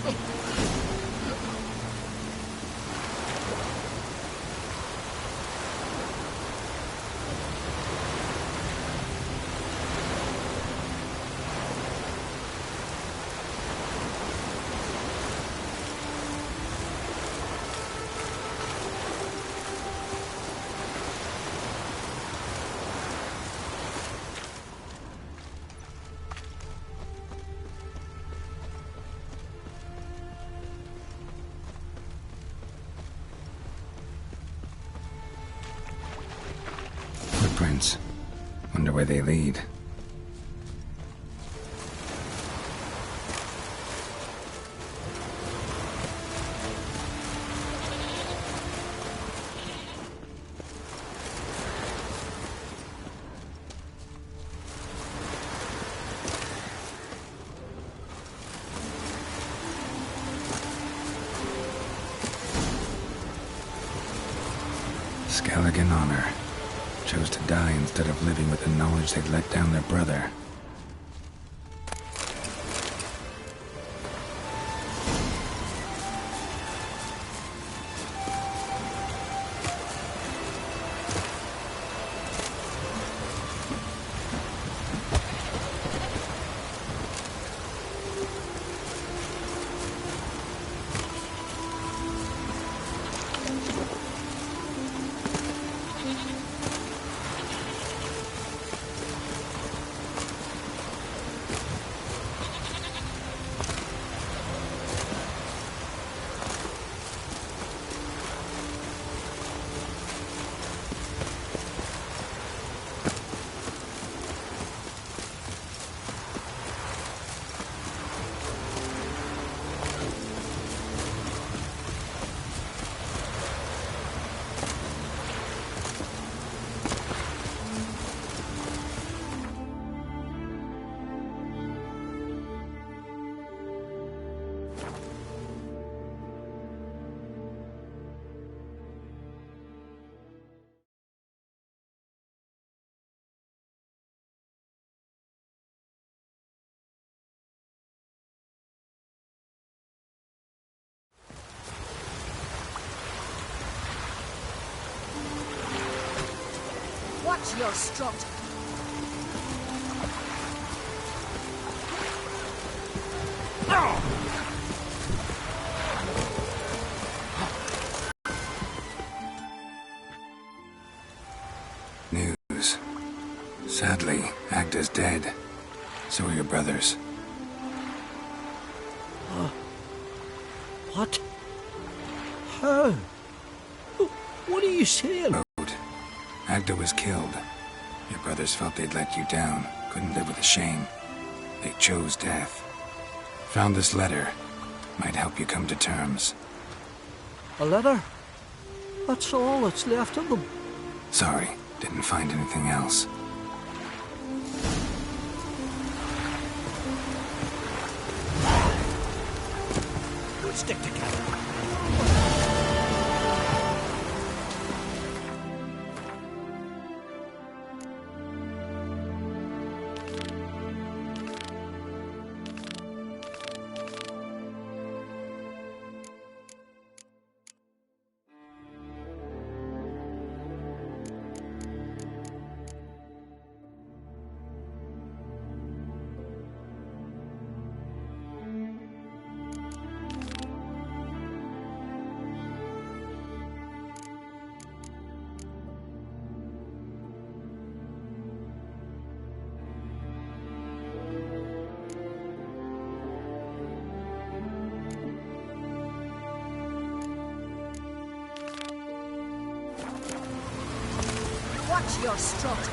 Footprints. Wonder where they lead. Skelligan honor. Chose to die instead of living with the knowledge they'd let down their brother. Watch your strut. News. Sadly, Agda's dead. So are your brothers. What? How? What are you saying? Agda was killed. Your brothers felt they'd let you down. Couldn't live with the shame. They chose death. Found this letter. Might help you come to terms. A letter? That's all that's left of them. Sorry, didn't find anything else. Let's stick together. Watch your strut.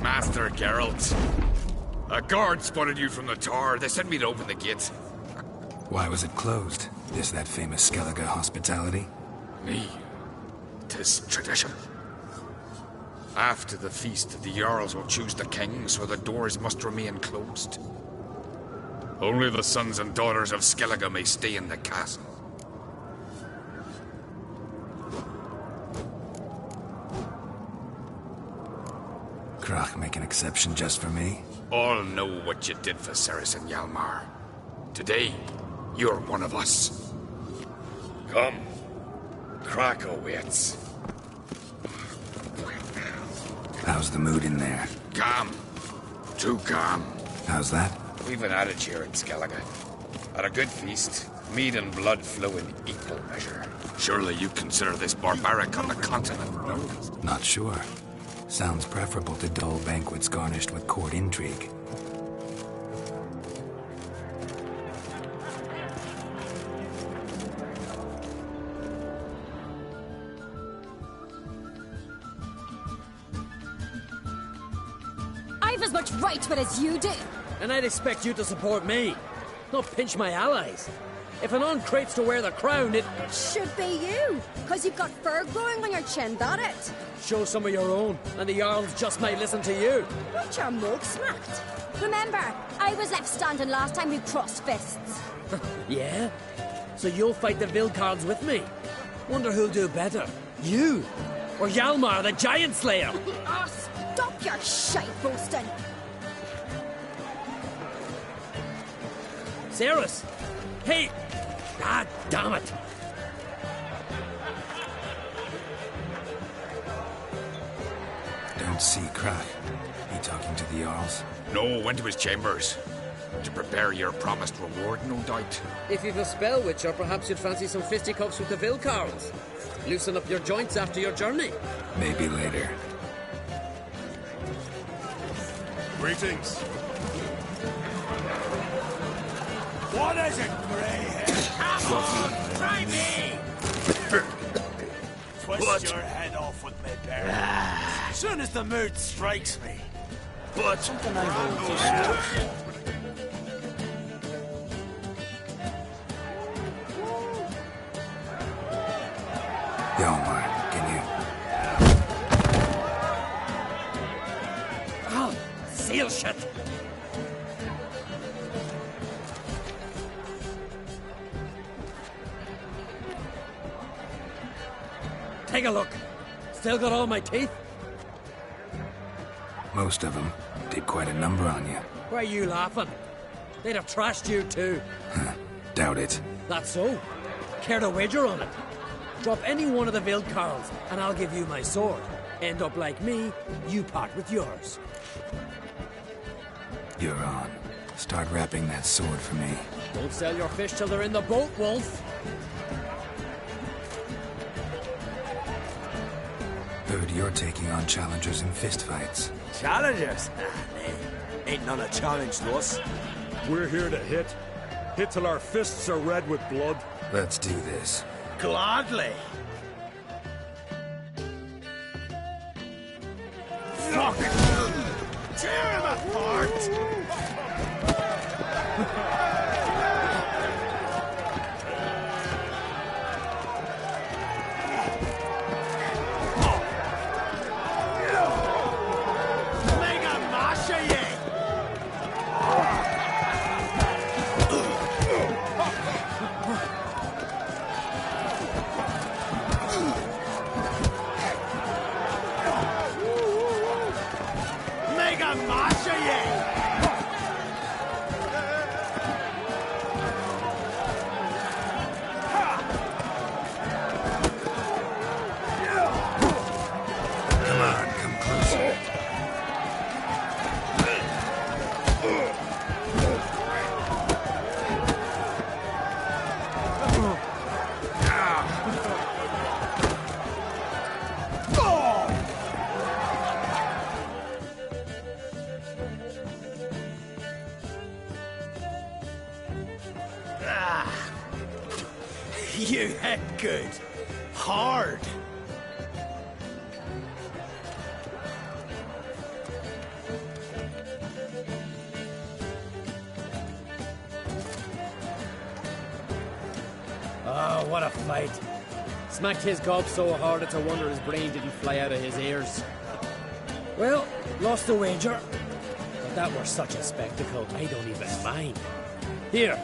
Master Geralt. A guard spotted you from the tower. They sent me to open the gate. Why was it closed? Is that famous Skellige hospitality? Me? 'Tis tradition. After the feast, the Jarls will choose the king, so the doors must remain closed. Only the sons and daughters of Skellige may stay in the castle. Crach make an exception just for me? All know what you did for Saracen Hjalmar. Today, you're one of us. Come. Crach awaits. How's the mood in there? Calm. Too calm. How's that? We've an adage here in Skellige. At a good feast, mead and blood flow in equal measure. Surely you consider this barbaric on the continent, no? Not sure. Sounds preferable to dull banquets garnished with court intrigue. I've as much right to it as you do. And I'd expect you to support me, not pinch my allies. If an uncrate's to wear the crown, it should be you, because you've got fur growing on your chin, that it? Show some of your own, and the Jarls just might listen to you. Got your mug smacked. Remember, I was left standing last time we crossed fists. Yeah? So you'll fight the Vilcards with me? Wonder who'll do better, you or Hjalmar, the Giant Slayer? Oh, stop your shite boasting. Cerys! Hey! Ah, damn it! Don't see Crach. He talking to the Jarls? No, went to his chambers. To prepare your promised reward, no doubt. If you've a spell, Witcher, perhaps you'd fancy some fisticuffs with the Vilcards. Loosen up your joints after your journey. Maybe later. Greetings. What is it, grey-head? Try me! Bust your head off with me, bear. Soon as the mood strikes me. But something I know. Hjalmar, can you... Oh, seal shut. Take a look. Still got all my teeth? Most of them did quite a number on you. Why are you laughing? They'd have trashed you too. Doubt it. That's so. Care to wager on it? Drop any one of the Vildkarls, and I'll give you my sword. End up like me, you part with yours. You're on. Start wrapping that sword for me. Don't sell your fish till they're in the boat, Wolf. Heard you're taking on challengers in fistfights. Challengers? Ain't none a challenge to us. We're here to hit. Hit till our fists are red with blood. Let's do this. Gladly. Fuck! Tear him apart! You hit good. Hard. Oh, what a fight. Smacked his gob so hard it's a wonder his brain didn't fly out of his ears. Well, lost the wager. But that were such a spectacle, I don't even mind. Here,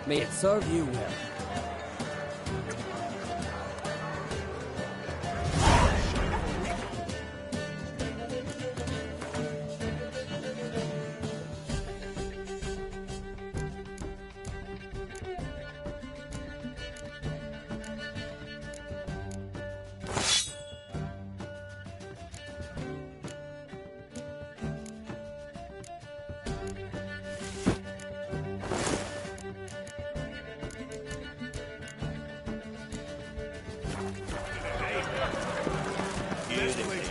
may it serve you well.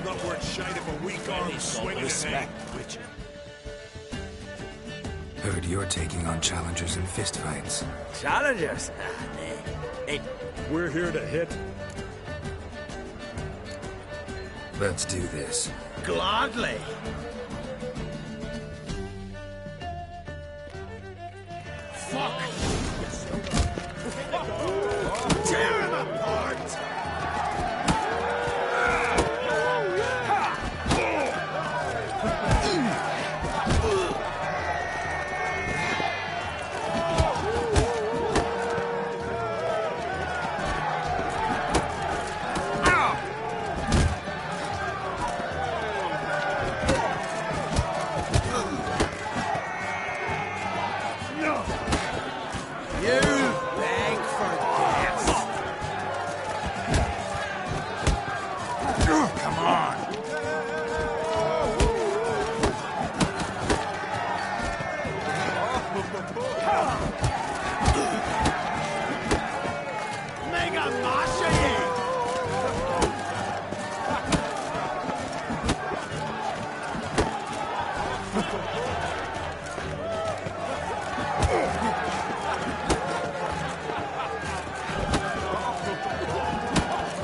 Not worth shite if a weak arm swinging Respect, Witcher. Heard you're taking on challengers in fistfights. Challengers? Hey. We're here to hit. Let's do this. Gladly. Fuck! Tear him apart!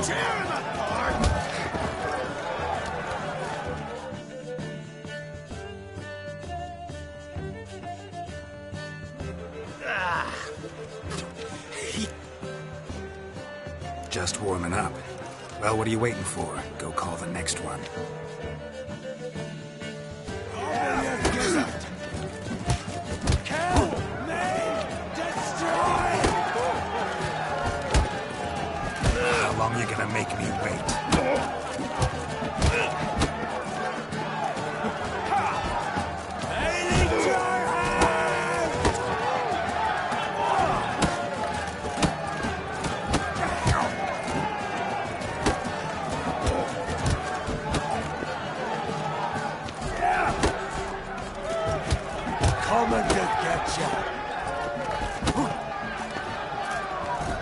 Tear him apart! Just warming up. Well, what are you waiting for? Go call the next one. How long are you gonna make me wait? Coming to get ya.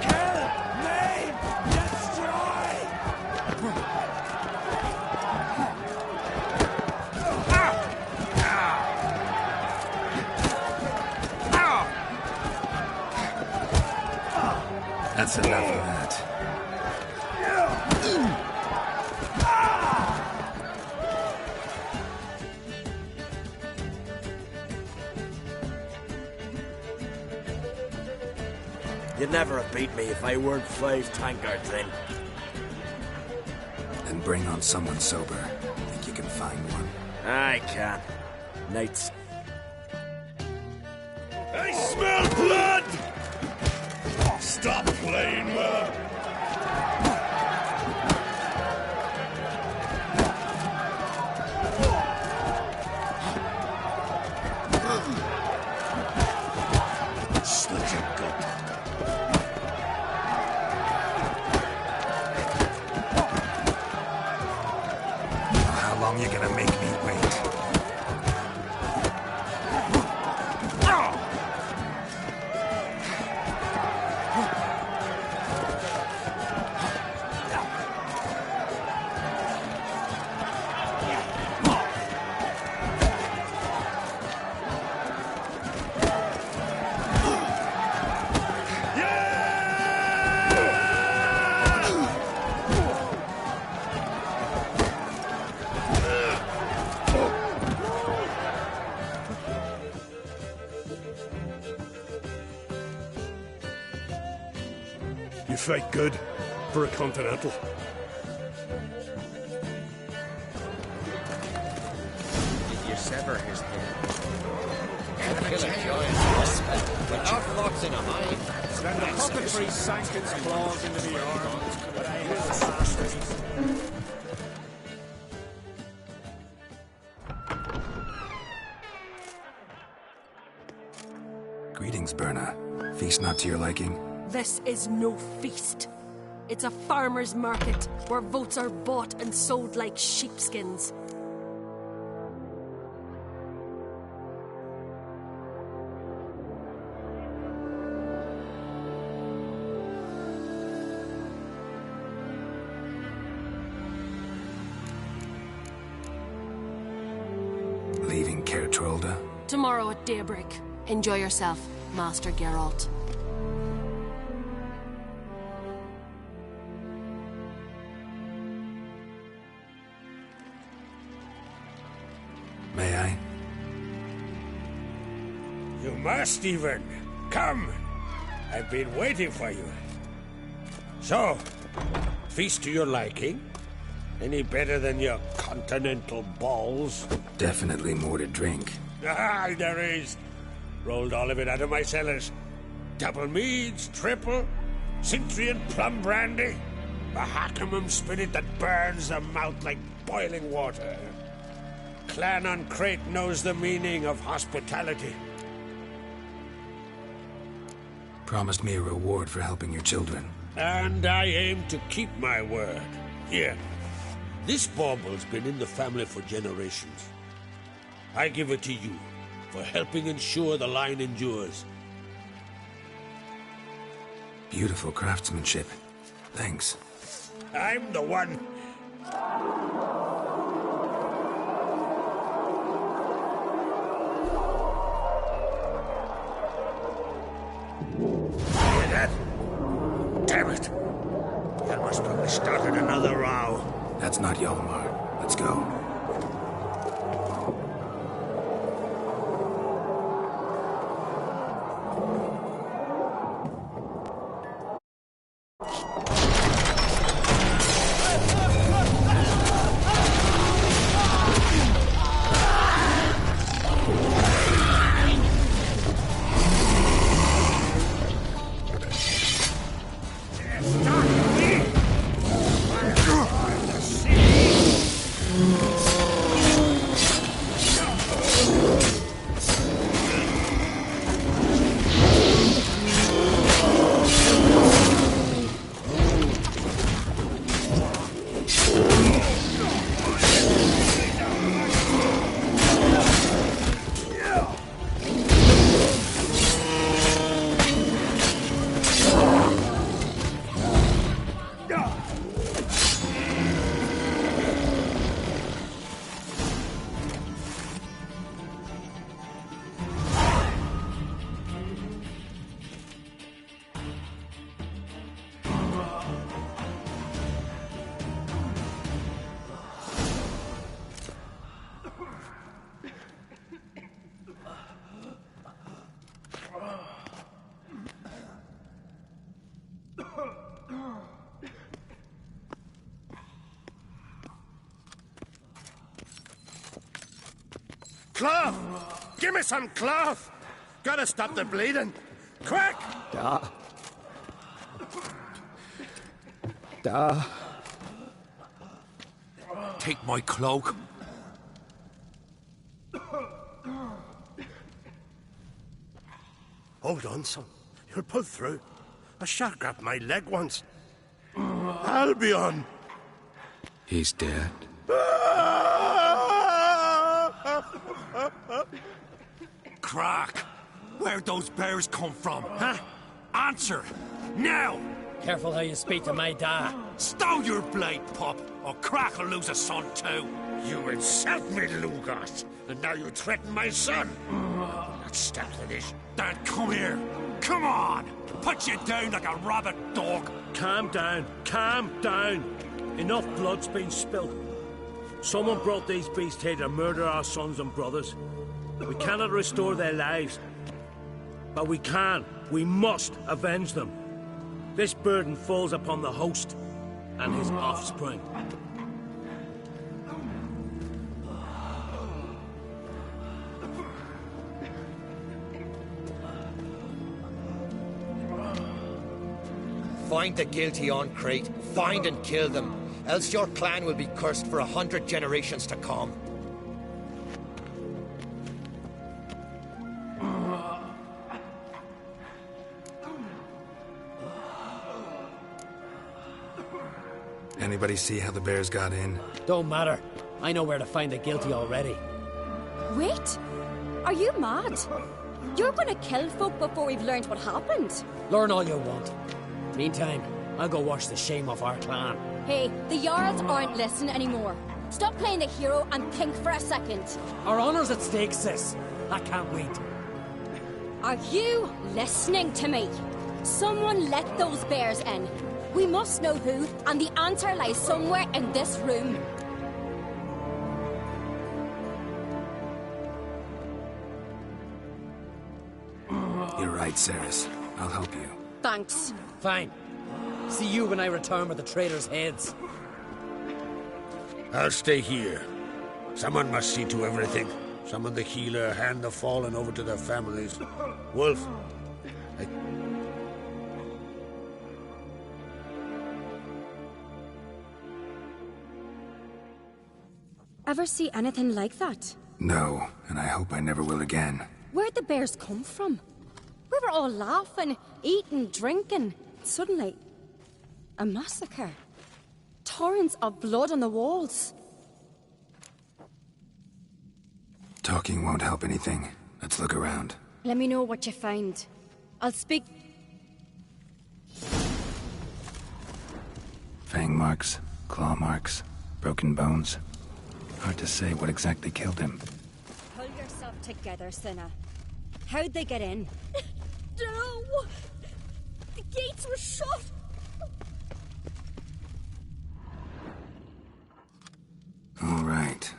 Kill, maim, destroy. That's enough of that. You'd never have beat me if I weren't 5 tankards in. Then bring on someone sober. Think you can find one? I can. Knights. I smell blood! Stop playing with him! Slit your gut. How long you gonna make me wait? You fight good for a Continental. If you sever his head, Kill a giant wasp, but not locked in a mine. Then the puppetry sank its claws into the arm, but I hit assassins. Greetings, Berna. Feast not to your liking? This is no feast. It's a farmer's market where votes are bought and sold like sheepskins. Leaving Caer Trolda? Tomorrow at daybreak. Enjoy yourself, Master Geralt. May I? You must even. Come. I've been waiting for you. So, feast to your liking? Any better than your continental balls? Definitely more to drink. Ah, there is. Rolled all of it out of my cellars. Double meads, triple, Cintrian plum brandy, a Hackamum spirit that burns the mouth like boiling water. Clan on Crate knows the meaning of hospitality. Promised me a reward for helping your children. And I aim to keep my word. Here, this bauble's been in the family for generations. I give it to you for helping ensure the line endures. Beautiful craftsmanship. Thanks. I'm the one. Hear that? Damn it! That must have started another row. That's not Hjalmar. Let's go. Cloth! Give me some cloth! Gotta stop the bleeding! Quick! Take my cloak. Hold on, son. You'll pull through. A shark grabbed my leg once. Albion! He's dead. Crack! Where'd those bears come from, huh? Answer! Now! Careful how you speak to my dad. Stow your blade, pup, or Crack will lose a son too. You insult me, Lugos, and now you threaten my son. Let's stop to this. Dad, come here. Come on! Put you down like a rabid dog. Calm down. Calm down. Enough blood's been spilt. Someone brought these beasts here to murder our sons and brothers. We cannot restore their lives. But we must avenge them. This burden falls upon the host and his offspring. Find the guilty on Crete. Find and kill them. Else your clan will be cursed for 100 generations to come. Anybody see how the bears got in? Don't matter. I know where to find the guilty already. Wait! Are you mad? You're gonna kill folk before we've learned what happened. Learn all you want. Meantime, I'll go wash the shame off our clan. Hey, the Jarls aren't listening anymore. Stop playing the hero and think for a second. Our honor's at stake, sis. I can't wait. Are you listening to me? Someone let those bears in. We must know who, and the answer lies somewhere in this room. You're right, Ceres. I'll help you. Thanks. Fine. See you when I return with the traitors' heads. I'll stay here. Someone must see to everything. Summon the healer, hand the fallen over to their families. Wolf, Ever see anything like that? No, and I hope I never will again. Where'd the bears come from? We were all laughing, eating, drinking. Suddenly, a massacre. Torrents of blood on the walls. Talking won't help anything. Let's look around. Let me know what you find. I'll speak... Fang marks, claw marks, broken bones. Hard to say what exactly killed him. Pull yourself together, Cinna. How'd they get in? No! The gates were shut! All right.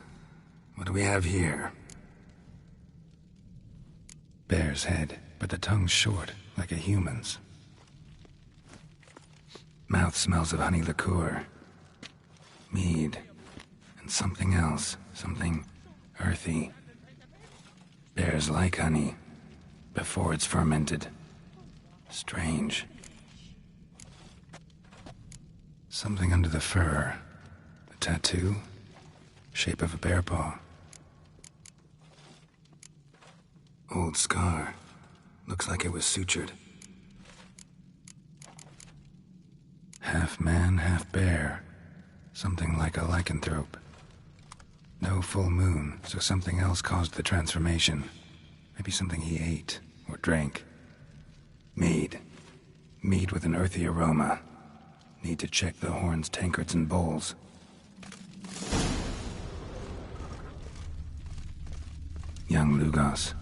What do we have here? Bear's head, but the tongue's short, like a human's. Mouth smells of honey liqueur. Mead. And something else. Something earthy. Bears like honey. Before it's fermented. Strange. Something under the fur. A tattoo? Shape of a bear paw. Old scar. Looks like it was sutured. Half man, half bear. Something like a lycanthrope. No full moon, so something else caused the transformation. Maybe something he ate or drank. Mead. Mead with an earthy aroma. Need to check the horns, tankards, and bowls. Young Lugos.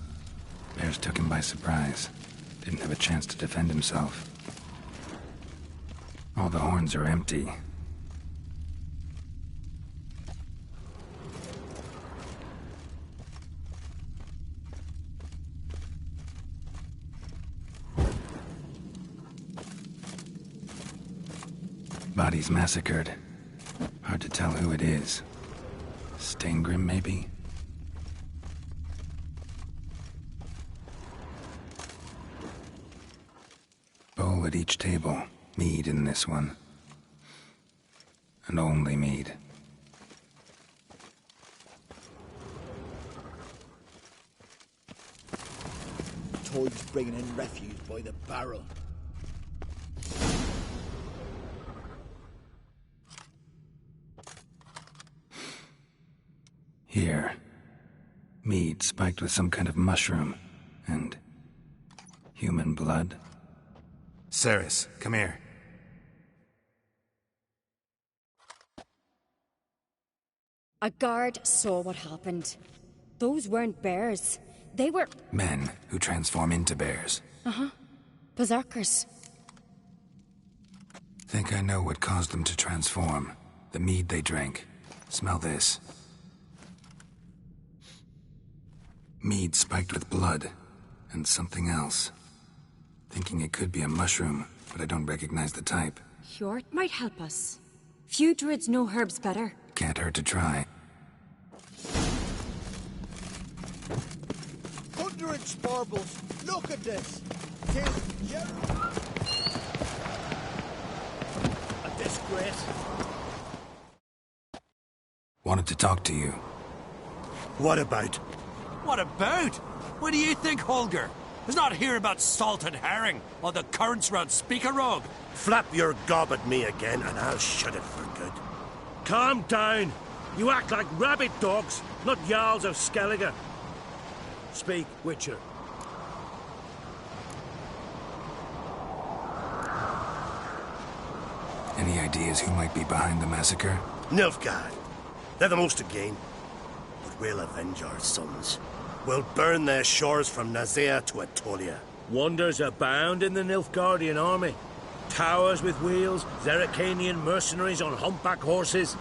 Bears took him by surprise. Didn't have a chance to defend himself. All the horns are empty. Bodies massacred. Hard to tell who it is. Staingrim, maybe? Bowl at each table. Mead in this one. And only mead. Toad's bringing in refuse by the barrel. Here. Mead spiked with some kind of mushroom. And human blood. Ceres, come here. A guard saw what happened. Those weren't bears. They were... Men who transform into bears. Uh-huh. Berserkers. Think I know what caused them to transform. The mead they drank. Smell this. Mead spiked with blood. And something else. Thinking it could be a mushroom, but I don't recognize the type. Hjort might help us. Few druids know herbs better. Can't hurt to try. 100 sparbles. Look at this. A disgrace. Wanted to talk to you. What about? What about? What do you think, Holger? It's not here about salted herring or the currents round Speakerog. Flap your gob at me again and I'll shut it for good. Calm down. You act like rabbit dogs, not Jarls of Skellige. Speak, Witcher. Any ideas who might be behind the massacre? Nilfgaard. They're the most to gain. But we'll avenge our sons. We'll burn their shores from Nazea to Atolia. Wonders abound in the Nilfgaardian army. Towers with wheels, Zerrikanian mercenaries on humpback horses.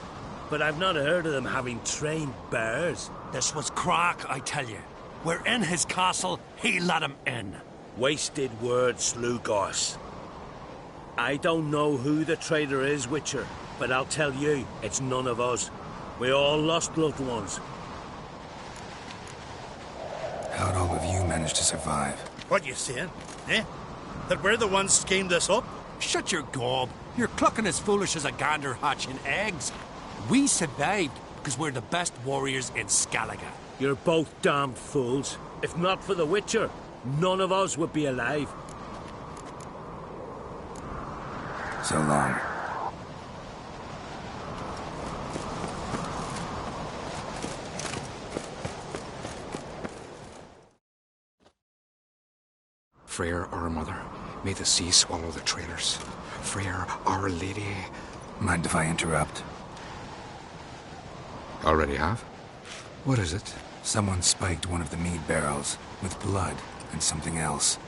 But I've not heard of them having trained bears. This was Crach, I tell you. We're in his castle, he let him in. Wasted words, Lugos. I don't know who the traitor is, Witcher, but I'll tell you, it's none of us. We all lost loved ones. How'd all of you manage to survive? What you saying? Eh? That we're the ones schemed this up? Shut your gob. You're clucking as foolish as a gander hatching eggs. We survived because we're the best warriors in Skellige. You're both damned fools. If not for the Witcher, none of us would be alive. So long. Freyr, our mother, may the sea swallow the traitors. Freyr, our lady. Mind if I interrupt? Already have? What is it? Someone spiked one of the mead barrels with blood and something else.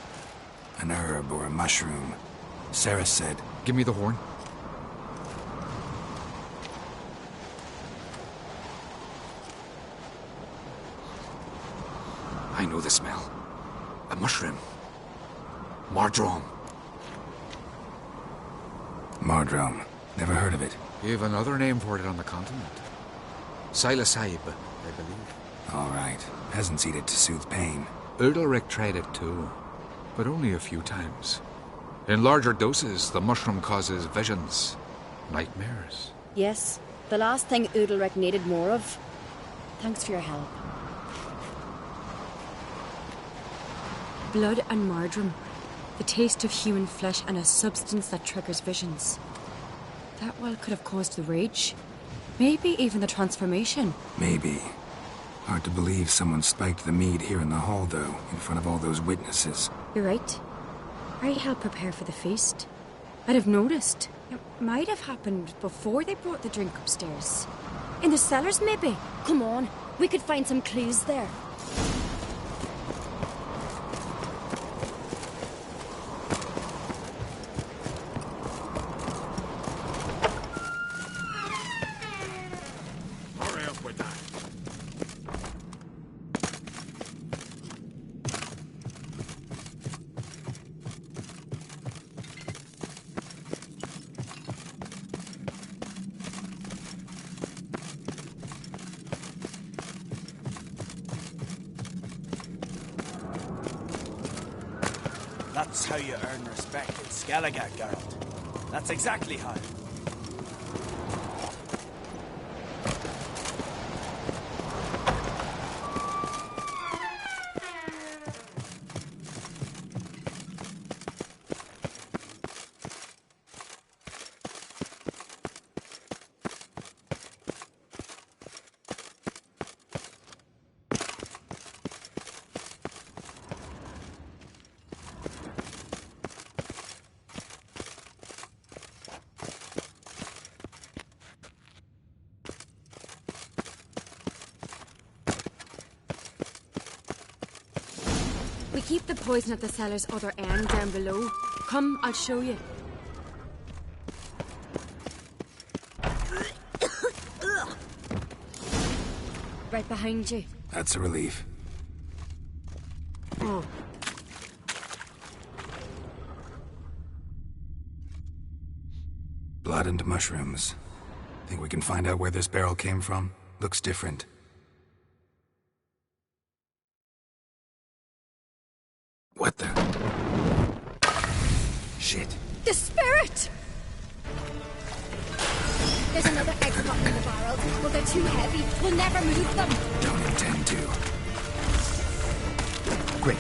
An herb or a mushroom. Ceres said... Give me the horn. I know the smell. A mushroom. Mardrome. Mardrome. Never heard of it. You've another name for it on the continent. Psilocybe, I believe. All right. Peasants eat it to soothe pain. Udalric tried it too, but only a few times. In larger doses, the mushroom causes visions. Nightmares? Yes, the last thing Udalric needed more of. Thanks for your help. Blood and marjoram. The taste of human flesh and a substance that triggers visions. That well could have caused the rage. Maybe even the transformation. Maybe. Hard to believe someone spiked the mead here in the hall, though, in front of all those witnesses. You're right. I helped prepare for the feast. I'd have noticed. It might have happened before they brought the drink upstairs. In the cellars, maybe. Come on, we could find some clues there. Hurry up with that. That's how you earn respect in Skellige, Geralt. That's exactly how. We keep the poison at the cellar's other end down below. Come, I'll show you. Right behind you. That's a relief. Oh. Blood and mushrooms. Think we can find out where this barrel came from? Looks different. What the? Shit. The spirit! There's another egg pot in the barrels, but they're too heavy. We'll never move them. Don't intend to. Quick.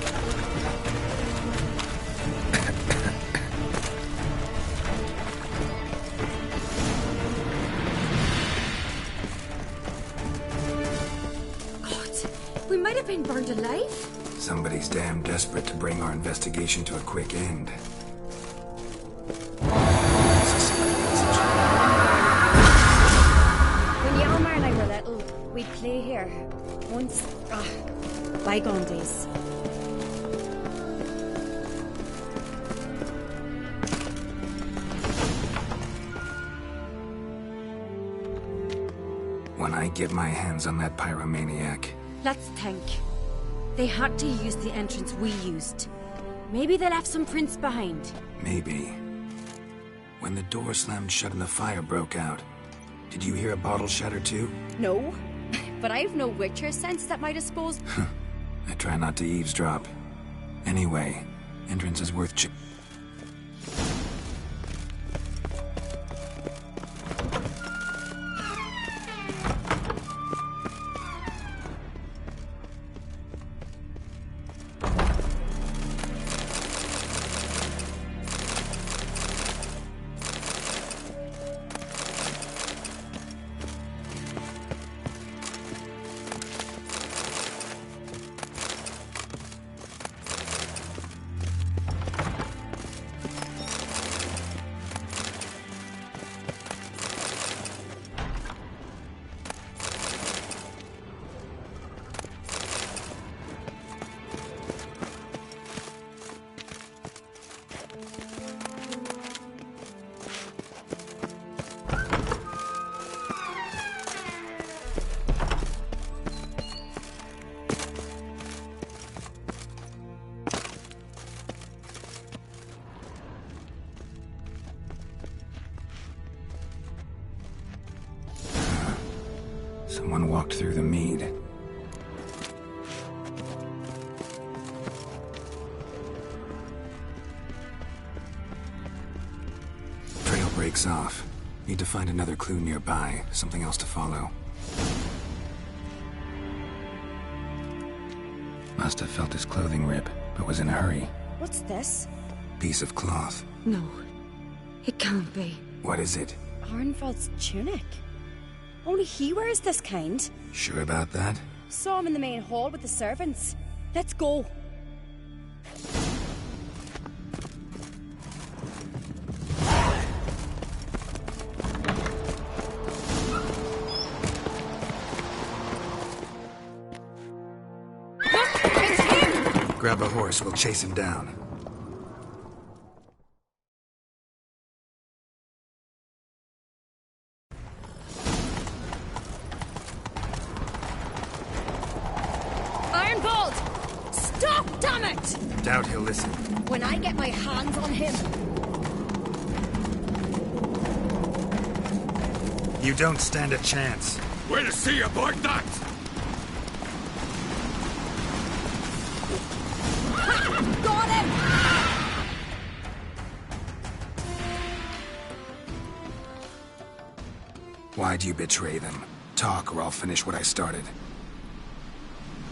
God, we might have been burned alive. Somebody's damn desperate to bring our investigation to a quick end. When Yalmar and I were little, we'd play here. Once, bygone days. When I get my hands on that pyromaniac. Let's think. They had to use the entrance we used. Maybe they left some prints behind. Maybe. When the door slammed shut and the fire broke out, did you hear a bottle shatter too? No, but I've no Witcher sense that might dispose. I try not to eavesdrop. Anyway, entrance is worth Someone walked through the mead. Trail breaks off. Need to find another clue nearby, something else to follow. Must have felt his clothing rip, but was in a hurry. What's this? Piece of cloth. No, it can't be. What is it? Arnvald's tunic. Only he wears this kind. Sure about that? Saw him in the main hall with the servants. Let's go. Grab a horse, we'll chase him down. Ironvolt! Stop, damn it! Doubt he'll listen. When I get my hands on him... You don't stand a chance. We'll see about that! Got him! Why'd you betray them? Talk, or I'll finish what I started.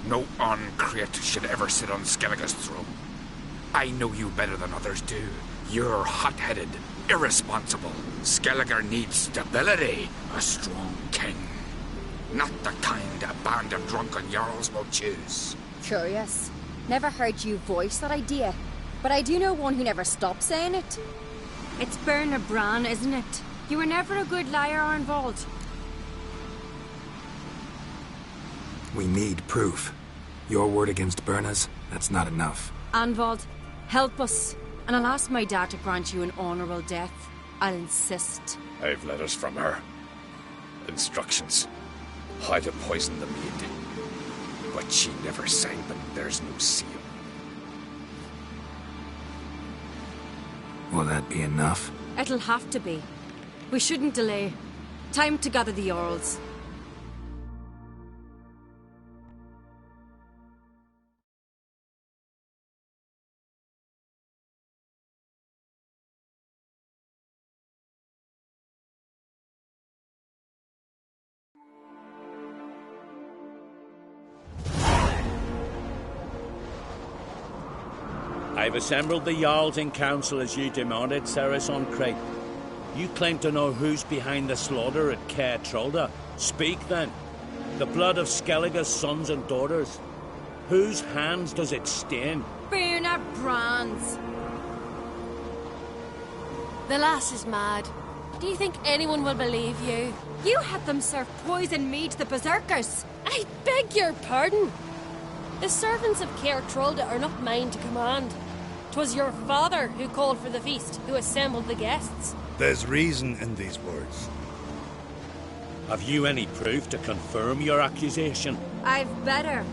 No Arncrate should ever sit on Skellige's throne. I know you better than others do. You're hot-headed, irresponsible. Skellige needs stability, a strong king. Not the kind a band of drunken jarls will choose. Curious. Never heard you voice that idea. But I do know one who never stops saying it. It's Bernard Bran, isn't it? You were never a good liar, Arnvald. We need proof. Your word against Berna's, that's not enough. Arnvald, help us. And I'll ask my dad to grant you an honourable death. I'll insist. I've letters from her. Instructions. How to poison the maid. But she never signed them. There's no seal. Will that be enough? It'll have to be. We shouldn't delay. Time to gather the Jarls. I've assembled the Jarls in council as you demanded, Cerys Arncrate. You claim to know who's behind the slaughter at Caer Trolda. Speak then. The blood of Skellige's sons and daughters. Whose hands does it stain? Bernard Bran's. The lass is mad. Do you think anyone will believe you? You had them serve poison mead to the berserkers. I beg your pardon. The servants of Caer Trolda are not mine to command. 'Twas your father who called for the feast, who assembled the guests. There's reason in these words. Have you any proof to confirm your accusation? I've better.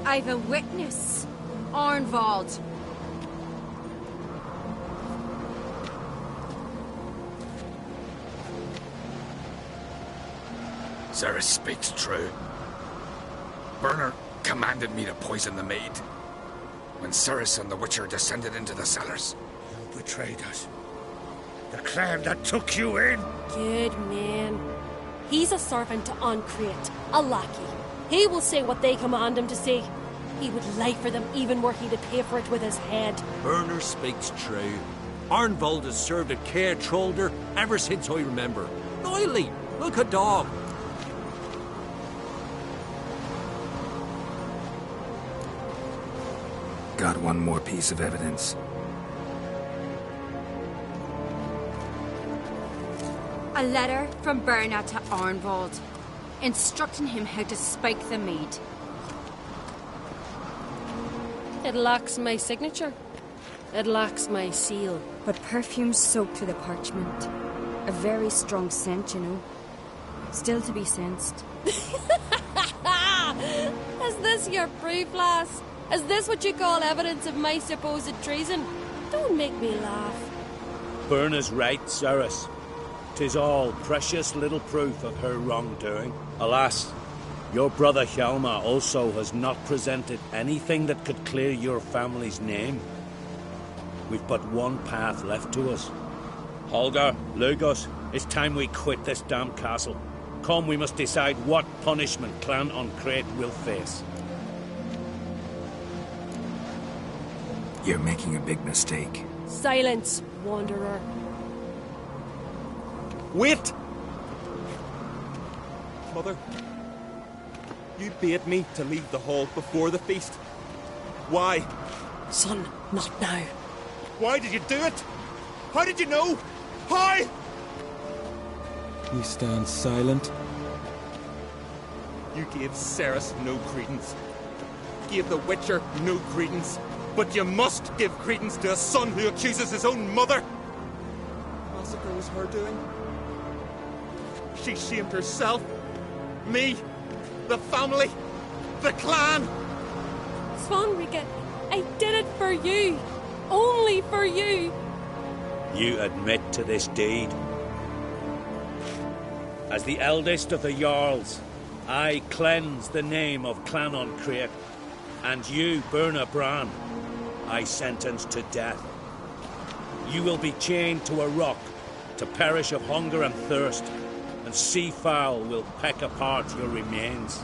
I've a witness. Arnvald. Cerys speaks true. Bernard commanded me to poison the maid. When Cerys and the Witcher descended into the cellars. You betrayed us. The clan that took you in. Good man. He's a servant to Arncrate, a lackey. He will say what they command him to say. He would lie for them even were he to pay for it with his head. Bernard speaks true. Arnvald has served at Caer Trolda ever since I remember. Loyally, like a dog. Got one more piece of evidence. A letter from Bernard to Arnvald, instructing him how to spike the mead. It lacks my signature. It lacks my seal. But perfume soaked through the parchment. A very strong scent, you know. Still to be sensed. Is this your proof, lass? Is this what you call evidence of my supposed treason? Don't make me laugh. Berna's right, Cerys. 'Tis all precious little proof of her wrongdoing. Alas, your brother Hjalmar also has not presented anything that could clear your family's name. We've but one path left to us. Holger, Lugos, it's time we quit this damn castle. Come, we must decide what punishment Clan on Crete will face. You're making a big mistake. Silence, wanderer. Wait! Mother, you bade me to leave the hall before the feast. Why? Son, not now. Why did you do it? How did you know? How? You stand silent. You gave Cerys no credence. Gave the Witcher no credence. But you must give credence to a son who accuses his own mother. The massacre was her doing. She shamed herself. Me. The family. The clan. Svanrige, I did it for you. Only for you. You admit to this deed. As the eldest of the Jarls, I cleanse the name of Clan on Crete, and you, Birna Bran, I sentence to death. You will be chained to a rock to perish of hunger and thirst, and sea fowl will peck apart your remains.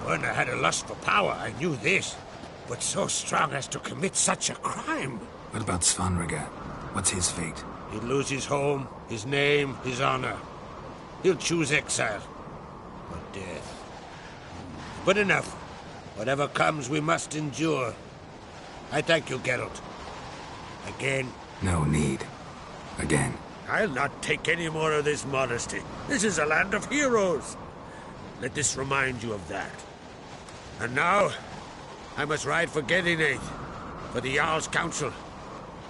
Birna had a lust for power, I knew this. But so strong as to commit such a crime. What about Svanrige? What's his fate? He'll lose his home, his name, his honor. He'll choose exile. Or death. But enough. Whatever comes, we must endure. I thank you, Geralt. Again. No need. Again. I'll not take any more of this modesty. This is a land of heroes. Let this remind you of that. And now, I must ride for Gedinade, for the Jarl's Council.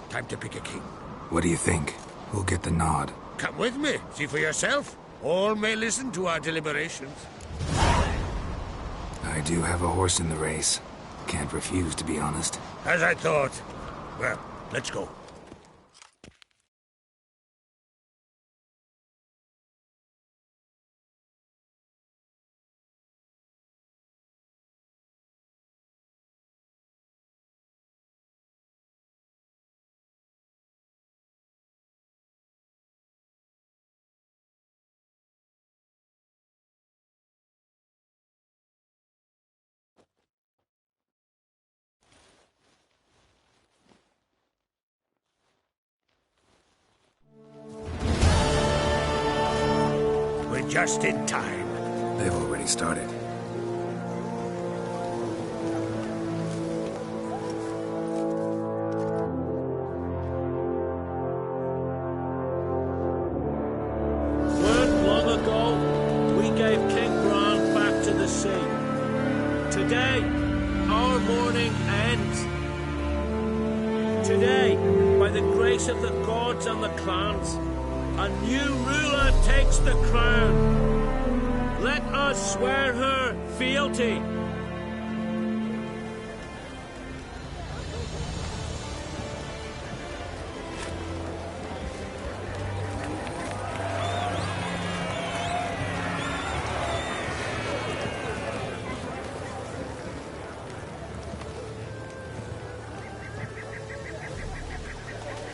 Time to pick a king. What do you think? Who'll get the nod? Come with me, see for yourself. All may listen to our deliberations. I do have a horse in the race. Can't refuse, to be honest. As I thought. Well, let's go. Just in time. They've already started. Weren't long ago, we gave King Bran back to the sea. Today, our mourning ends. Today, by the grace of the gods and the clans, a new ruler takes the crown. Let us swear her fealty.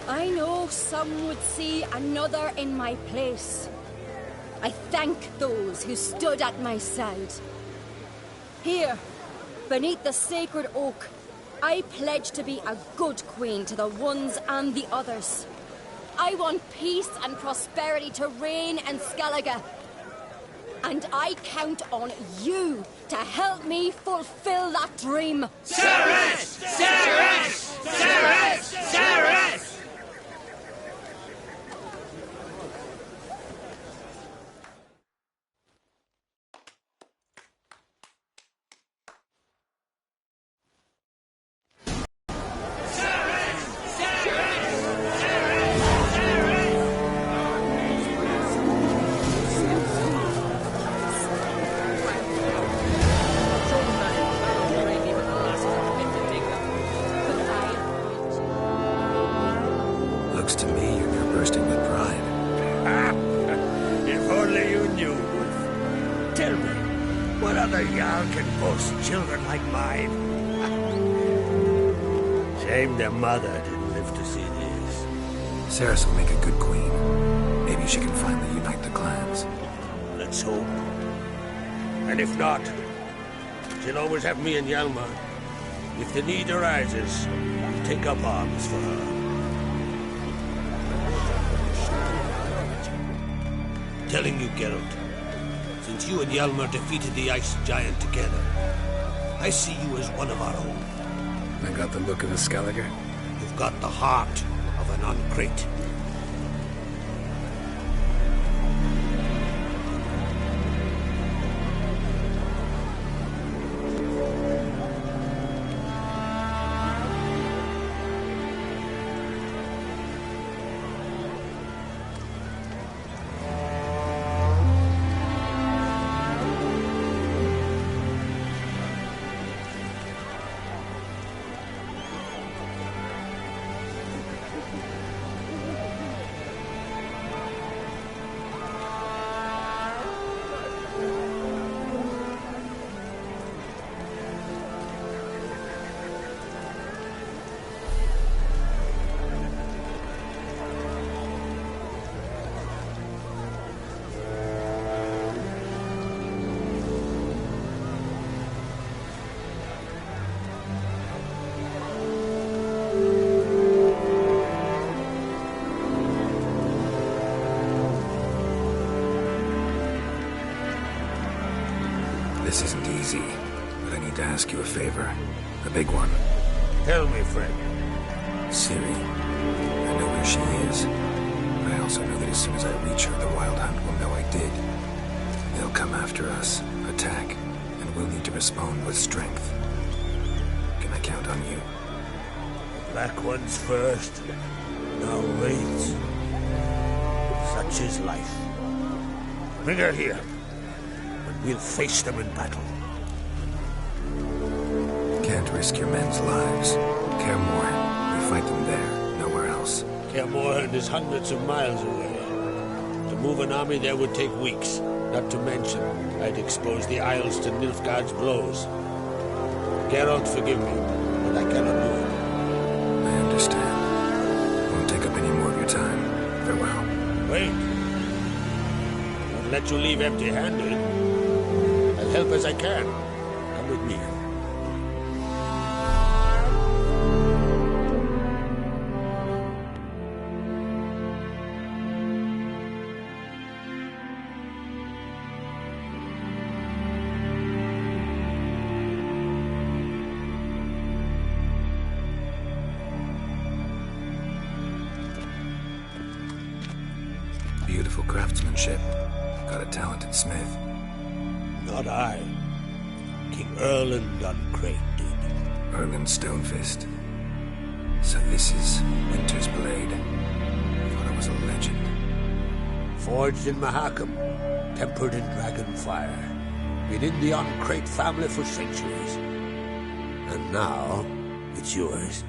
I know some would see another in my place. I thank those who stood at my side. Here, beneath the sacred oak, I pledge to be a good queen to the ones and the others. I want peace and prosperity to reign in Skellige. And I count on you to help me fulfill that dream. Cerys! Cerys! Cerys! Cerys! Looks to me you're bursting with pride. If only you knew, Wolf. Tell me, what other Jarl can boast children like mine? Shame their mother didn't live to see this. Cerys will make a good queen. Maybe she can finally unite the clans. Let's hope. And if not, she'll always have me and Hjalmar. If the need arises, we'll take up arms for her. Telling you, Geralt, since you and Hjalmar defeated the Ice Giant together, I see you as one of our own. I got the look of a Skelliger. You've got the heart of an Uncrate. This isn't easy, but I need to ask you a favor. A big one. Tell me, friend. Ciri. I know where she is, but I also know that as soon as I reach her, the Wild Hunt will know I did. They'll come after us, attack, and we'll need to respond with strength. Can I count on you? Black ones first. Now wait. Such is life. Bring her here. We'll face them in battle. Can't risk your men's lives. Kaer Morhen. We fight them there, nowhere else. Kaer Morhen is hundreds of miles away. To move an army there would take weeks. Not to mention, I'd expose the Isles to Nilfgaard's blows. Geralt, forgive me, but I cannot do it. I understand. Won't take up any more of your time. Farewell. Wait. Won't let you leave empty-handed. I'll help as I can. Come with me. Beautiful craftsmanship. Got a talented smith. Not I. King Erland Uncrate did. Erland Stonefist. So this is Winter's Blade. Thought I was a legend. Forged in Mahakam, tempered in dragon fire. Been in the Uncrate family for centuries. And now, it's yours.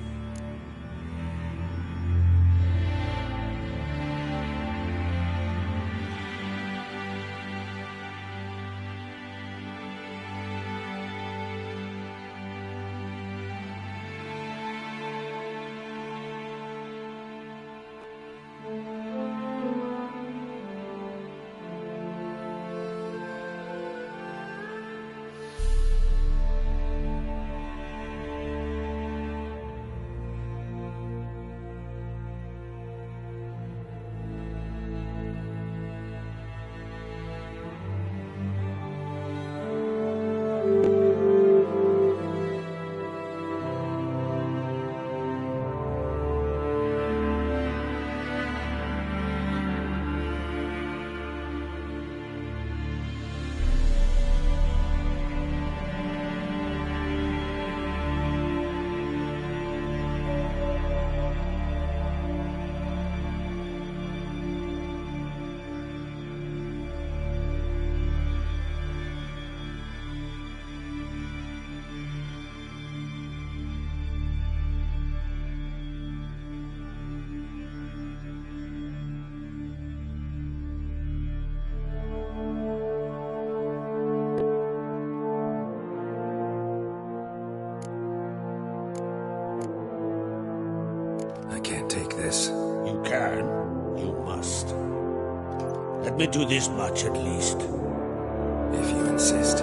I can't take this. You can. You must. Let me do this much at least. If you insist.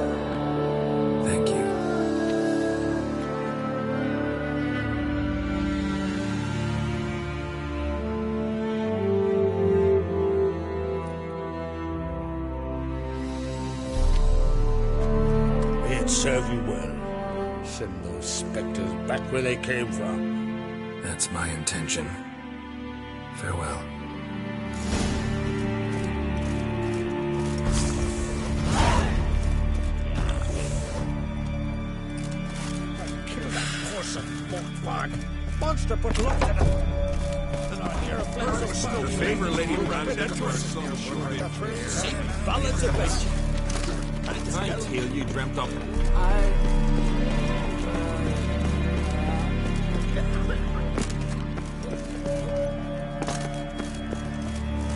Thank you. May it serve you well. Send those spectres back where they came from. That's my intention. Farewell. Monster put look at it. And our near a place of favor, Lady Brandon, to our son. St. Valens of Bench. Tale you dreamt up.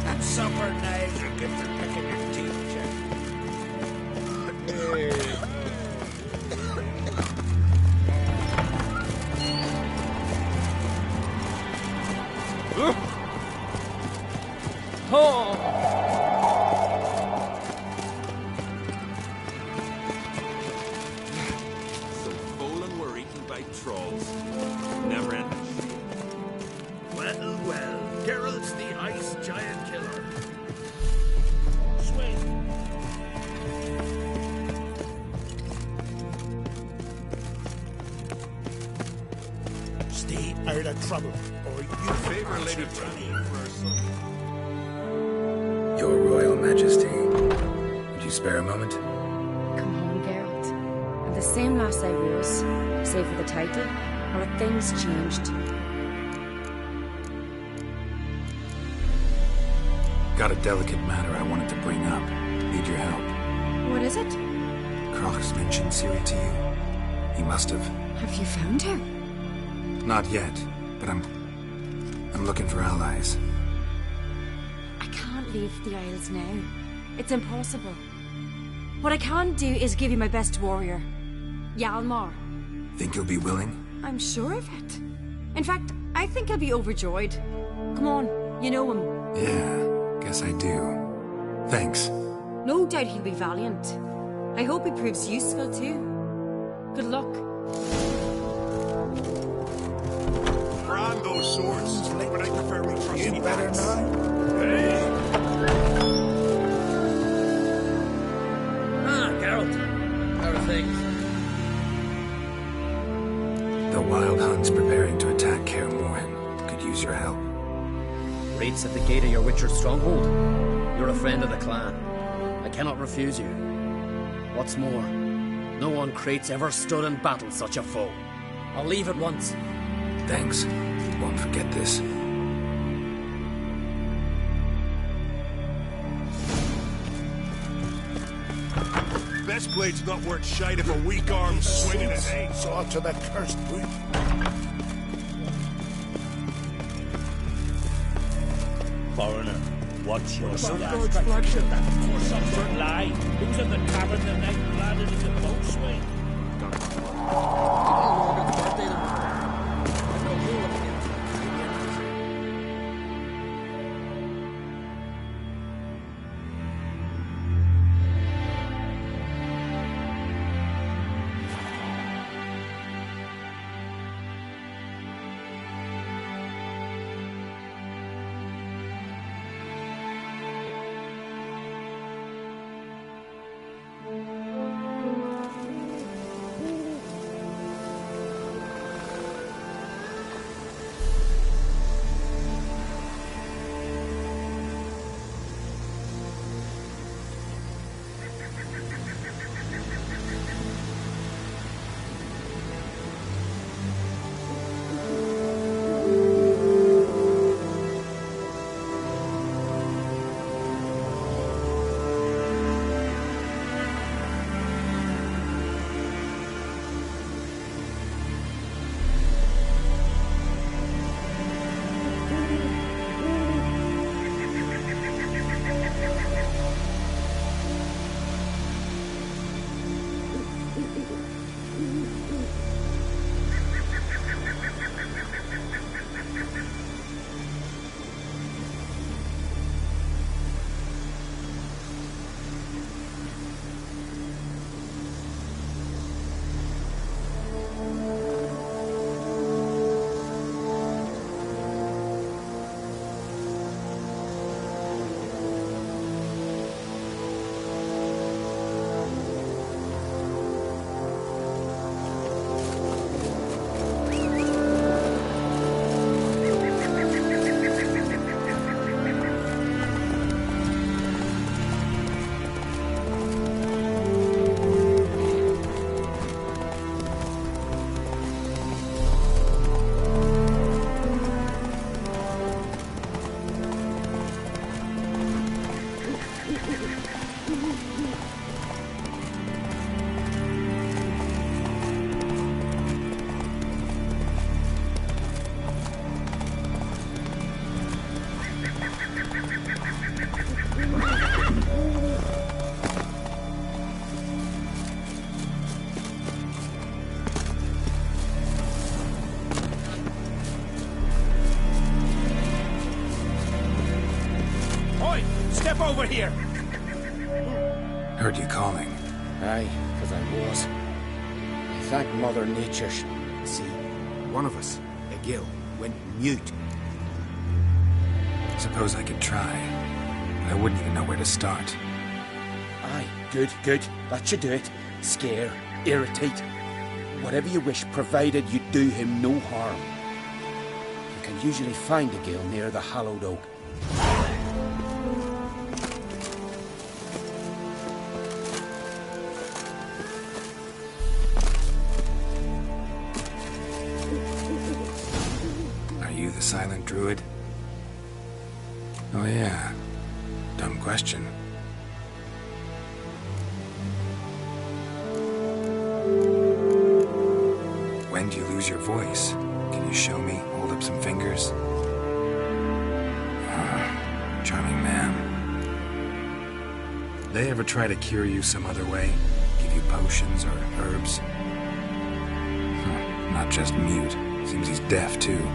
That supper knives are good for picking your teeth, Jack. Some Bolin were eaten by trolls. Never ended. Well, well, Geralt's the ice giant killer. Swing. Stay out of trouble, or you Favor, Lady Brandon, for our son. Your Royal Majesty. Would you spare a moment? Come home, Geralt. I'm the same lass I was, save for the title, or have things changed? Got a delicate matter I wanted to bring up. Need your help. What is it? Croc's mentioned Ciri to you. He must have. Have you found her? Not yet, but I'm looking for allies. I can't leave the Isles now. It's impossible. What I can do is give you my best warrior, Hjalmar. Think you'll be willing? I'm sure of it. In fact, I think he'll be overjoyed. Come on, you know him. Yeah, guess I do. Thanks. No doubt he'll be valiant. I hope he proves useful too. Good luck. Brand those swords, but I prefer we trust You better not. Geralt. How are things? The Wild Hunt's preparing to attack Kaer Morhen. Could use your help. Raid's at the gate of your Witcher stronghold. You're a friend of the clan. I cannot refuse you. What's more, no one Crate's ever stood in battle such a foe. I'll leave at once. Thanks. Won't forget this. Best blade's not worth shite if a weak arm's swinging it. Saw to the cursed boot. Foreigner, what's your step? That poor sunburned lie. Who's at the tavern the night landed in the boatswain? step over here! Heard you calling. Aye, because I was. I thank Mother Nature. See, one of us, a gill, went mute. Suppose I could try, but I wouldn't even know where to start. Aye, good, good. That should do it. Scare, irritate. Whatever you wish, provided you do him no harm. You can usually find a gill near the Hallowed Oak. Are you the silent druid? Oh yeah. Dumb question. When do you lose your voice? Can you show me? Hold up some fingers? Charming man. They ever try to cure you some other way? Give you potions or herbs? Not just mute. Seems he's deaf, too.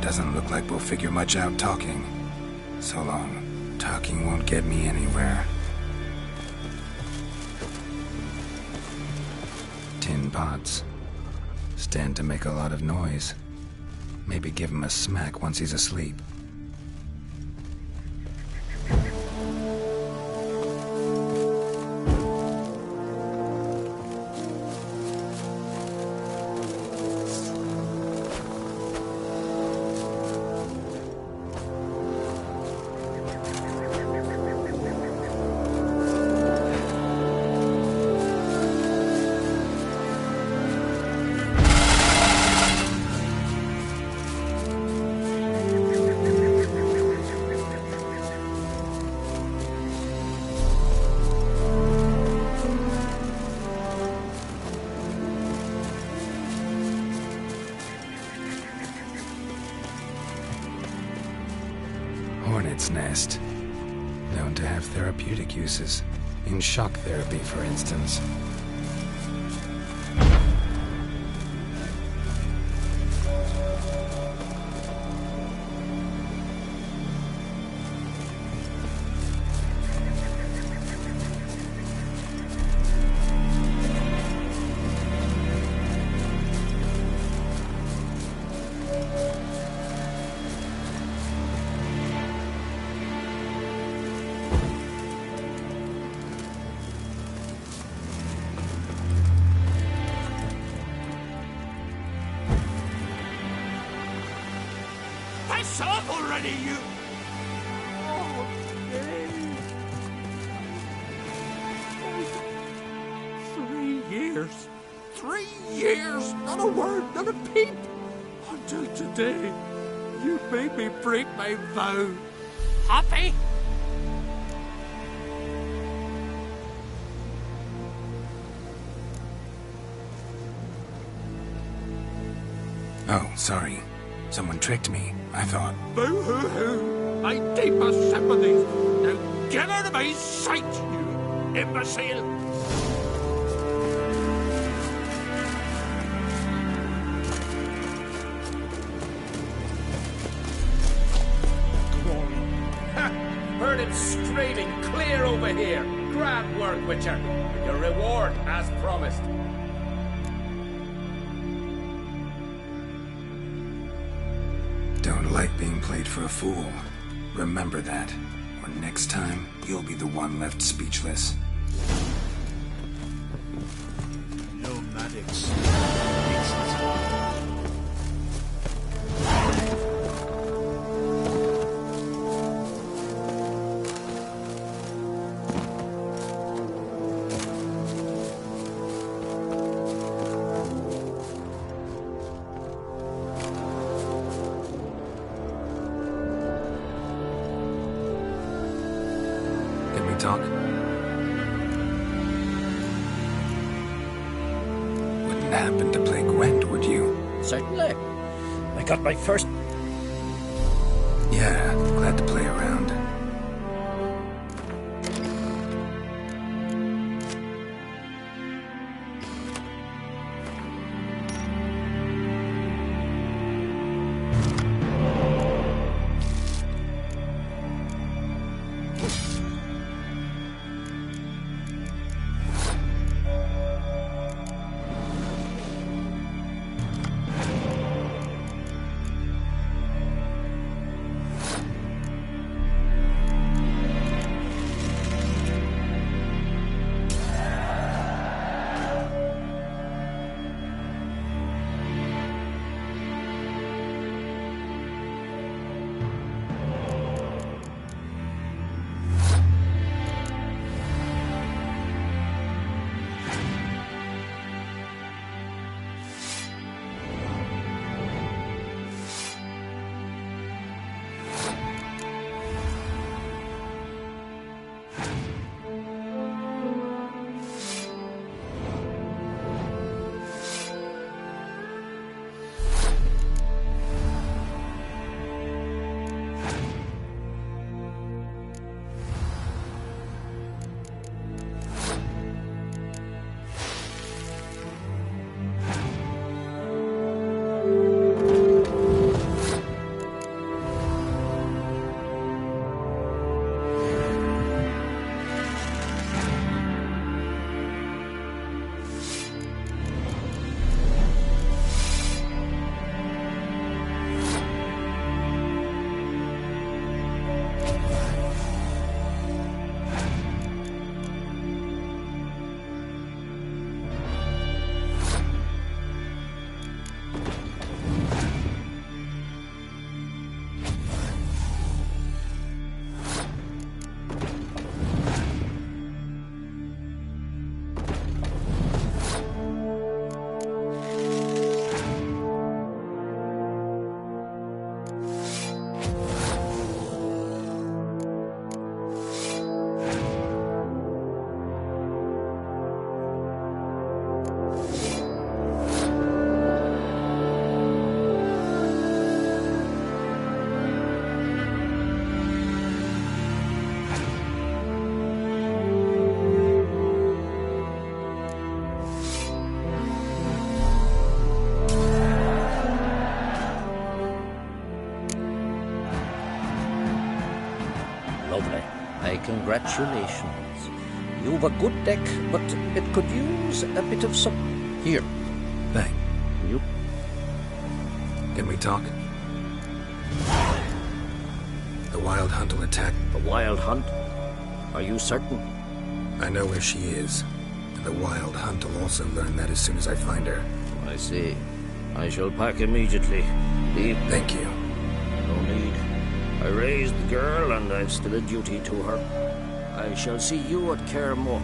Doesn't look like we'll figure much out talking. So long. Talking won't get me anywhere. Tin pots. Stand to make a lot of noise. Maybe give him a smack once he's asleep. Hornet's nest. Known to have therapeutic uses. In shock therapy, for instance. Piss off already, you! Oh, Dave. 3 years. 3 years! Not a word, not a peep! Until today, you made me break my vow. Happy? Oh, sorry. Someone tricked me, I thought. Boo-hoo-hoo! My deepest sympathies! Now get out of my sight, you imbecile! Heard him screaming clear over here. Grand work, Witcher. Your reward as promised. Don't like being played for a fool. Remember that. Or next time, you'll be the one left speechless. Nomadics. Talk? Wouldn't happen to play Gwent, would you? Certainly. I got my first... Yeah, glad to play around. Lovely. My congratulations. You've a good deck, but it could use a bit of some... Here. Thank you. Can we talk? The Wild Hunt will attack. The Wild Hunt? Are you certain? I know where she is. And the Wild Hunt will also learn that as soon as I find her. I see. I shall pack immediately. Thank you. No need. I raised the girl, and I've still a duty to her. I shall see you at Kaer Morhen.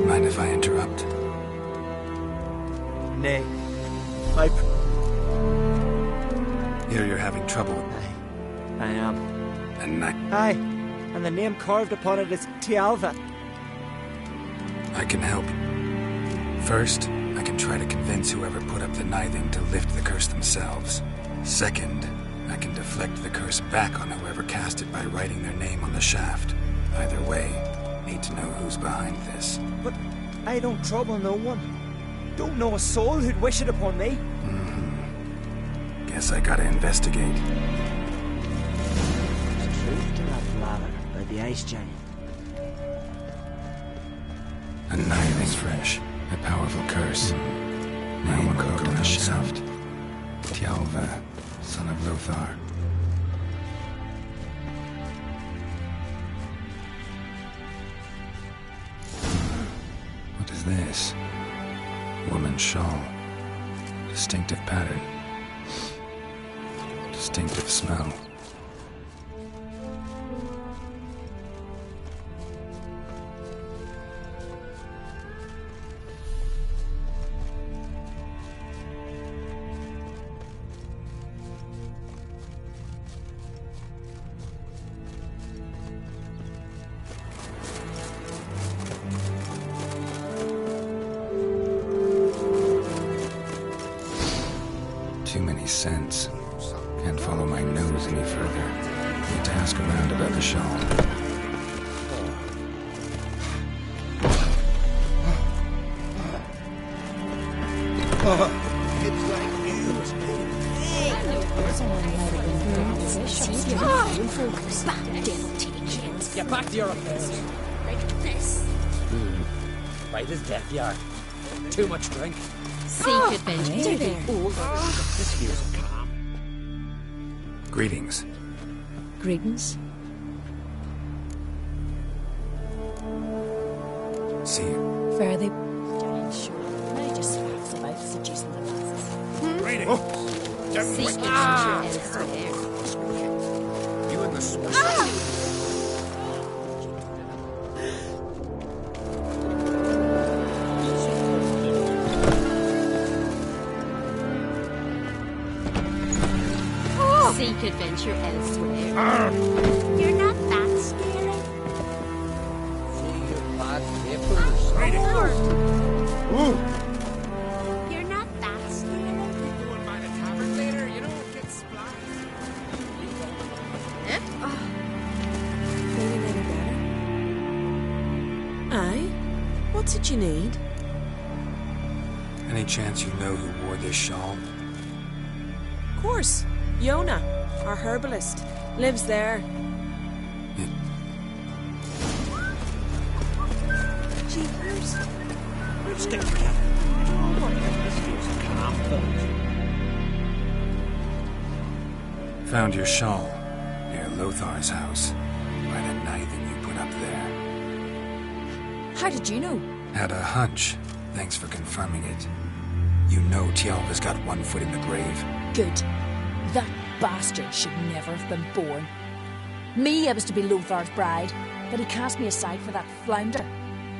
Mind if I interrupt? Nay. Here you're having trouble. I am. And Aye, and the name carved upon it is Tialva. I can help. First, I can try to convince whoever put up the Nithing to lift the curse themselves. Second, I can deflect the curse back on whoever cast it by writing their name on the shaft. Either way, need to know who's behind this. But I don't trouble no one. Don't know a soul who'd wish it upon me. Guess I gotta investigate. Truth to that ladder by the ice giant. A Nithing fresh. A powerful curse. Name carved on the shaft. Tialva, son of Lothar. What is this? Woman's shawl. Distinctive pattern. Distinctive smell. Too many scents. Can't follow my nose any further. Need to ask around about the shawl. It's like news. Get back to your affairs. this. White as death, you are. Too much drink. Seek adventure. This here's calm. Greetings. Greetings. See you. Fare thee. Sure. I just laughs about seducing the lasses. Greetings. Seek adventure elsewhere. You and the Swiss. Seek adventure elsewhere. You're not that scary. See your bad papers. You're not that scary. Going by the tavern later, you don't get splashed. Feeling any better? Aye? What's it you need? Any chance you know who wore this shawl? Of course. Yona, our herbalist, lives there. Jeepers. We'll stick together. This here's calm, fellas. Found your shawl near Lothar's house by the knifing you put up there. How did you know? Had a hunch. Thanks for confirming it. You know Tialva's got one foot in the grave. Good. That bastard should never have been born. Me, I was to be Lothar's bride, but he cast me aside for that flounder.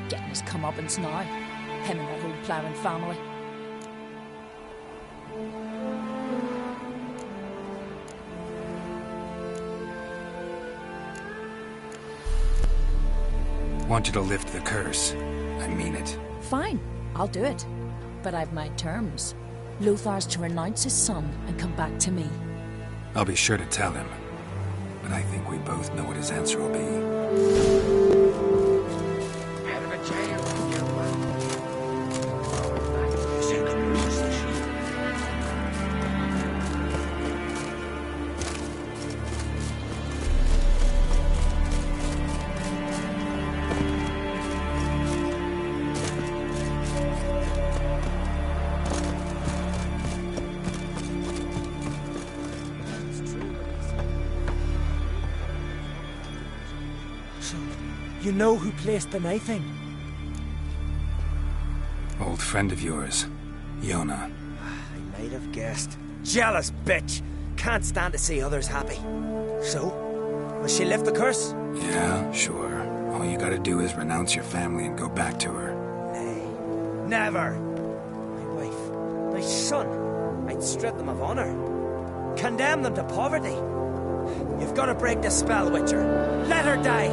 Getting his comeuppance now. Him and that old ploughing family. Want you to lift the curse. I mean it. Fine, I'll do it. But I've my terms. Lothar's to renounce his son and come back to me. I'll be sure to tell him. But I think we both know what his answer will be. Out of a jail. You know who placed the knifing? Old friend of yours, Yona. I might have guessed. Jealous bitch! Can't stand to see others happy. So, will she lift the curse? Yeah, sure. All you gotta do is renounce your family and go back to her. Nay, never! My wife, my son, I'd strip them of honor. Condemn them to poverty. You've got to break the spell, Witcher. Let her die!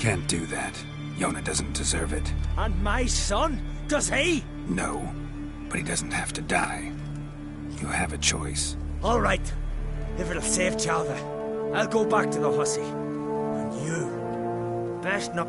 Can't do that. Yona doesn't deserve it. And my son? Does he? No, but he doesn't have to die. You have a choice. All right. If it'll save Chalva, I'll go back to the hussy. And you, best not...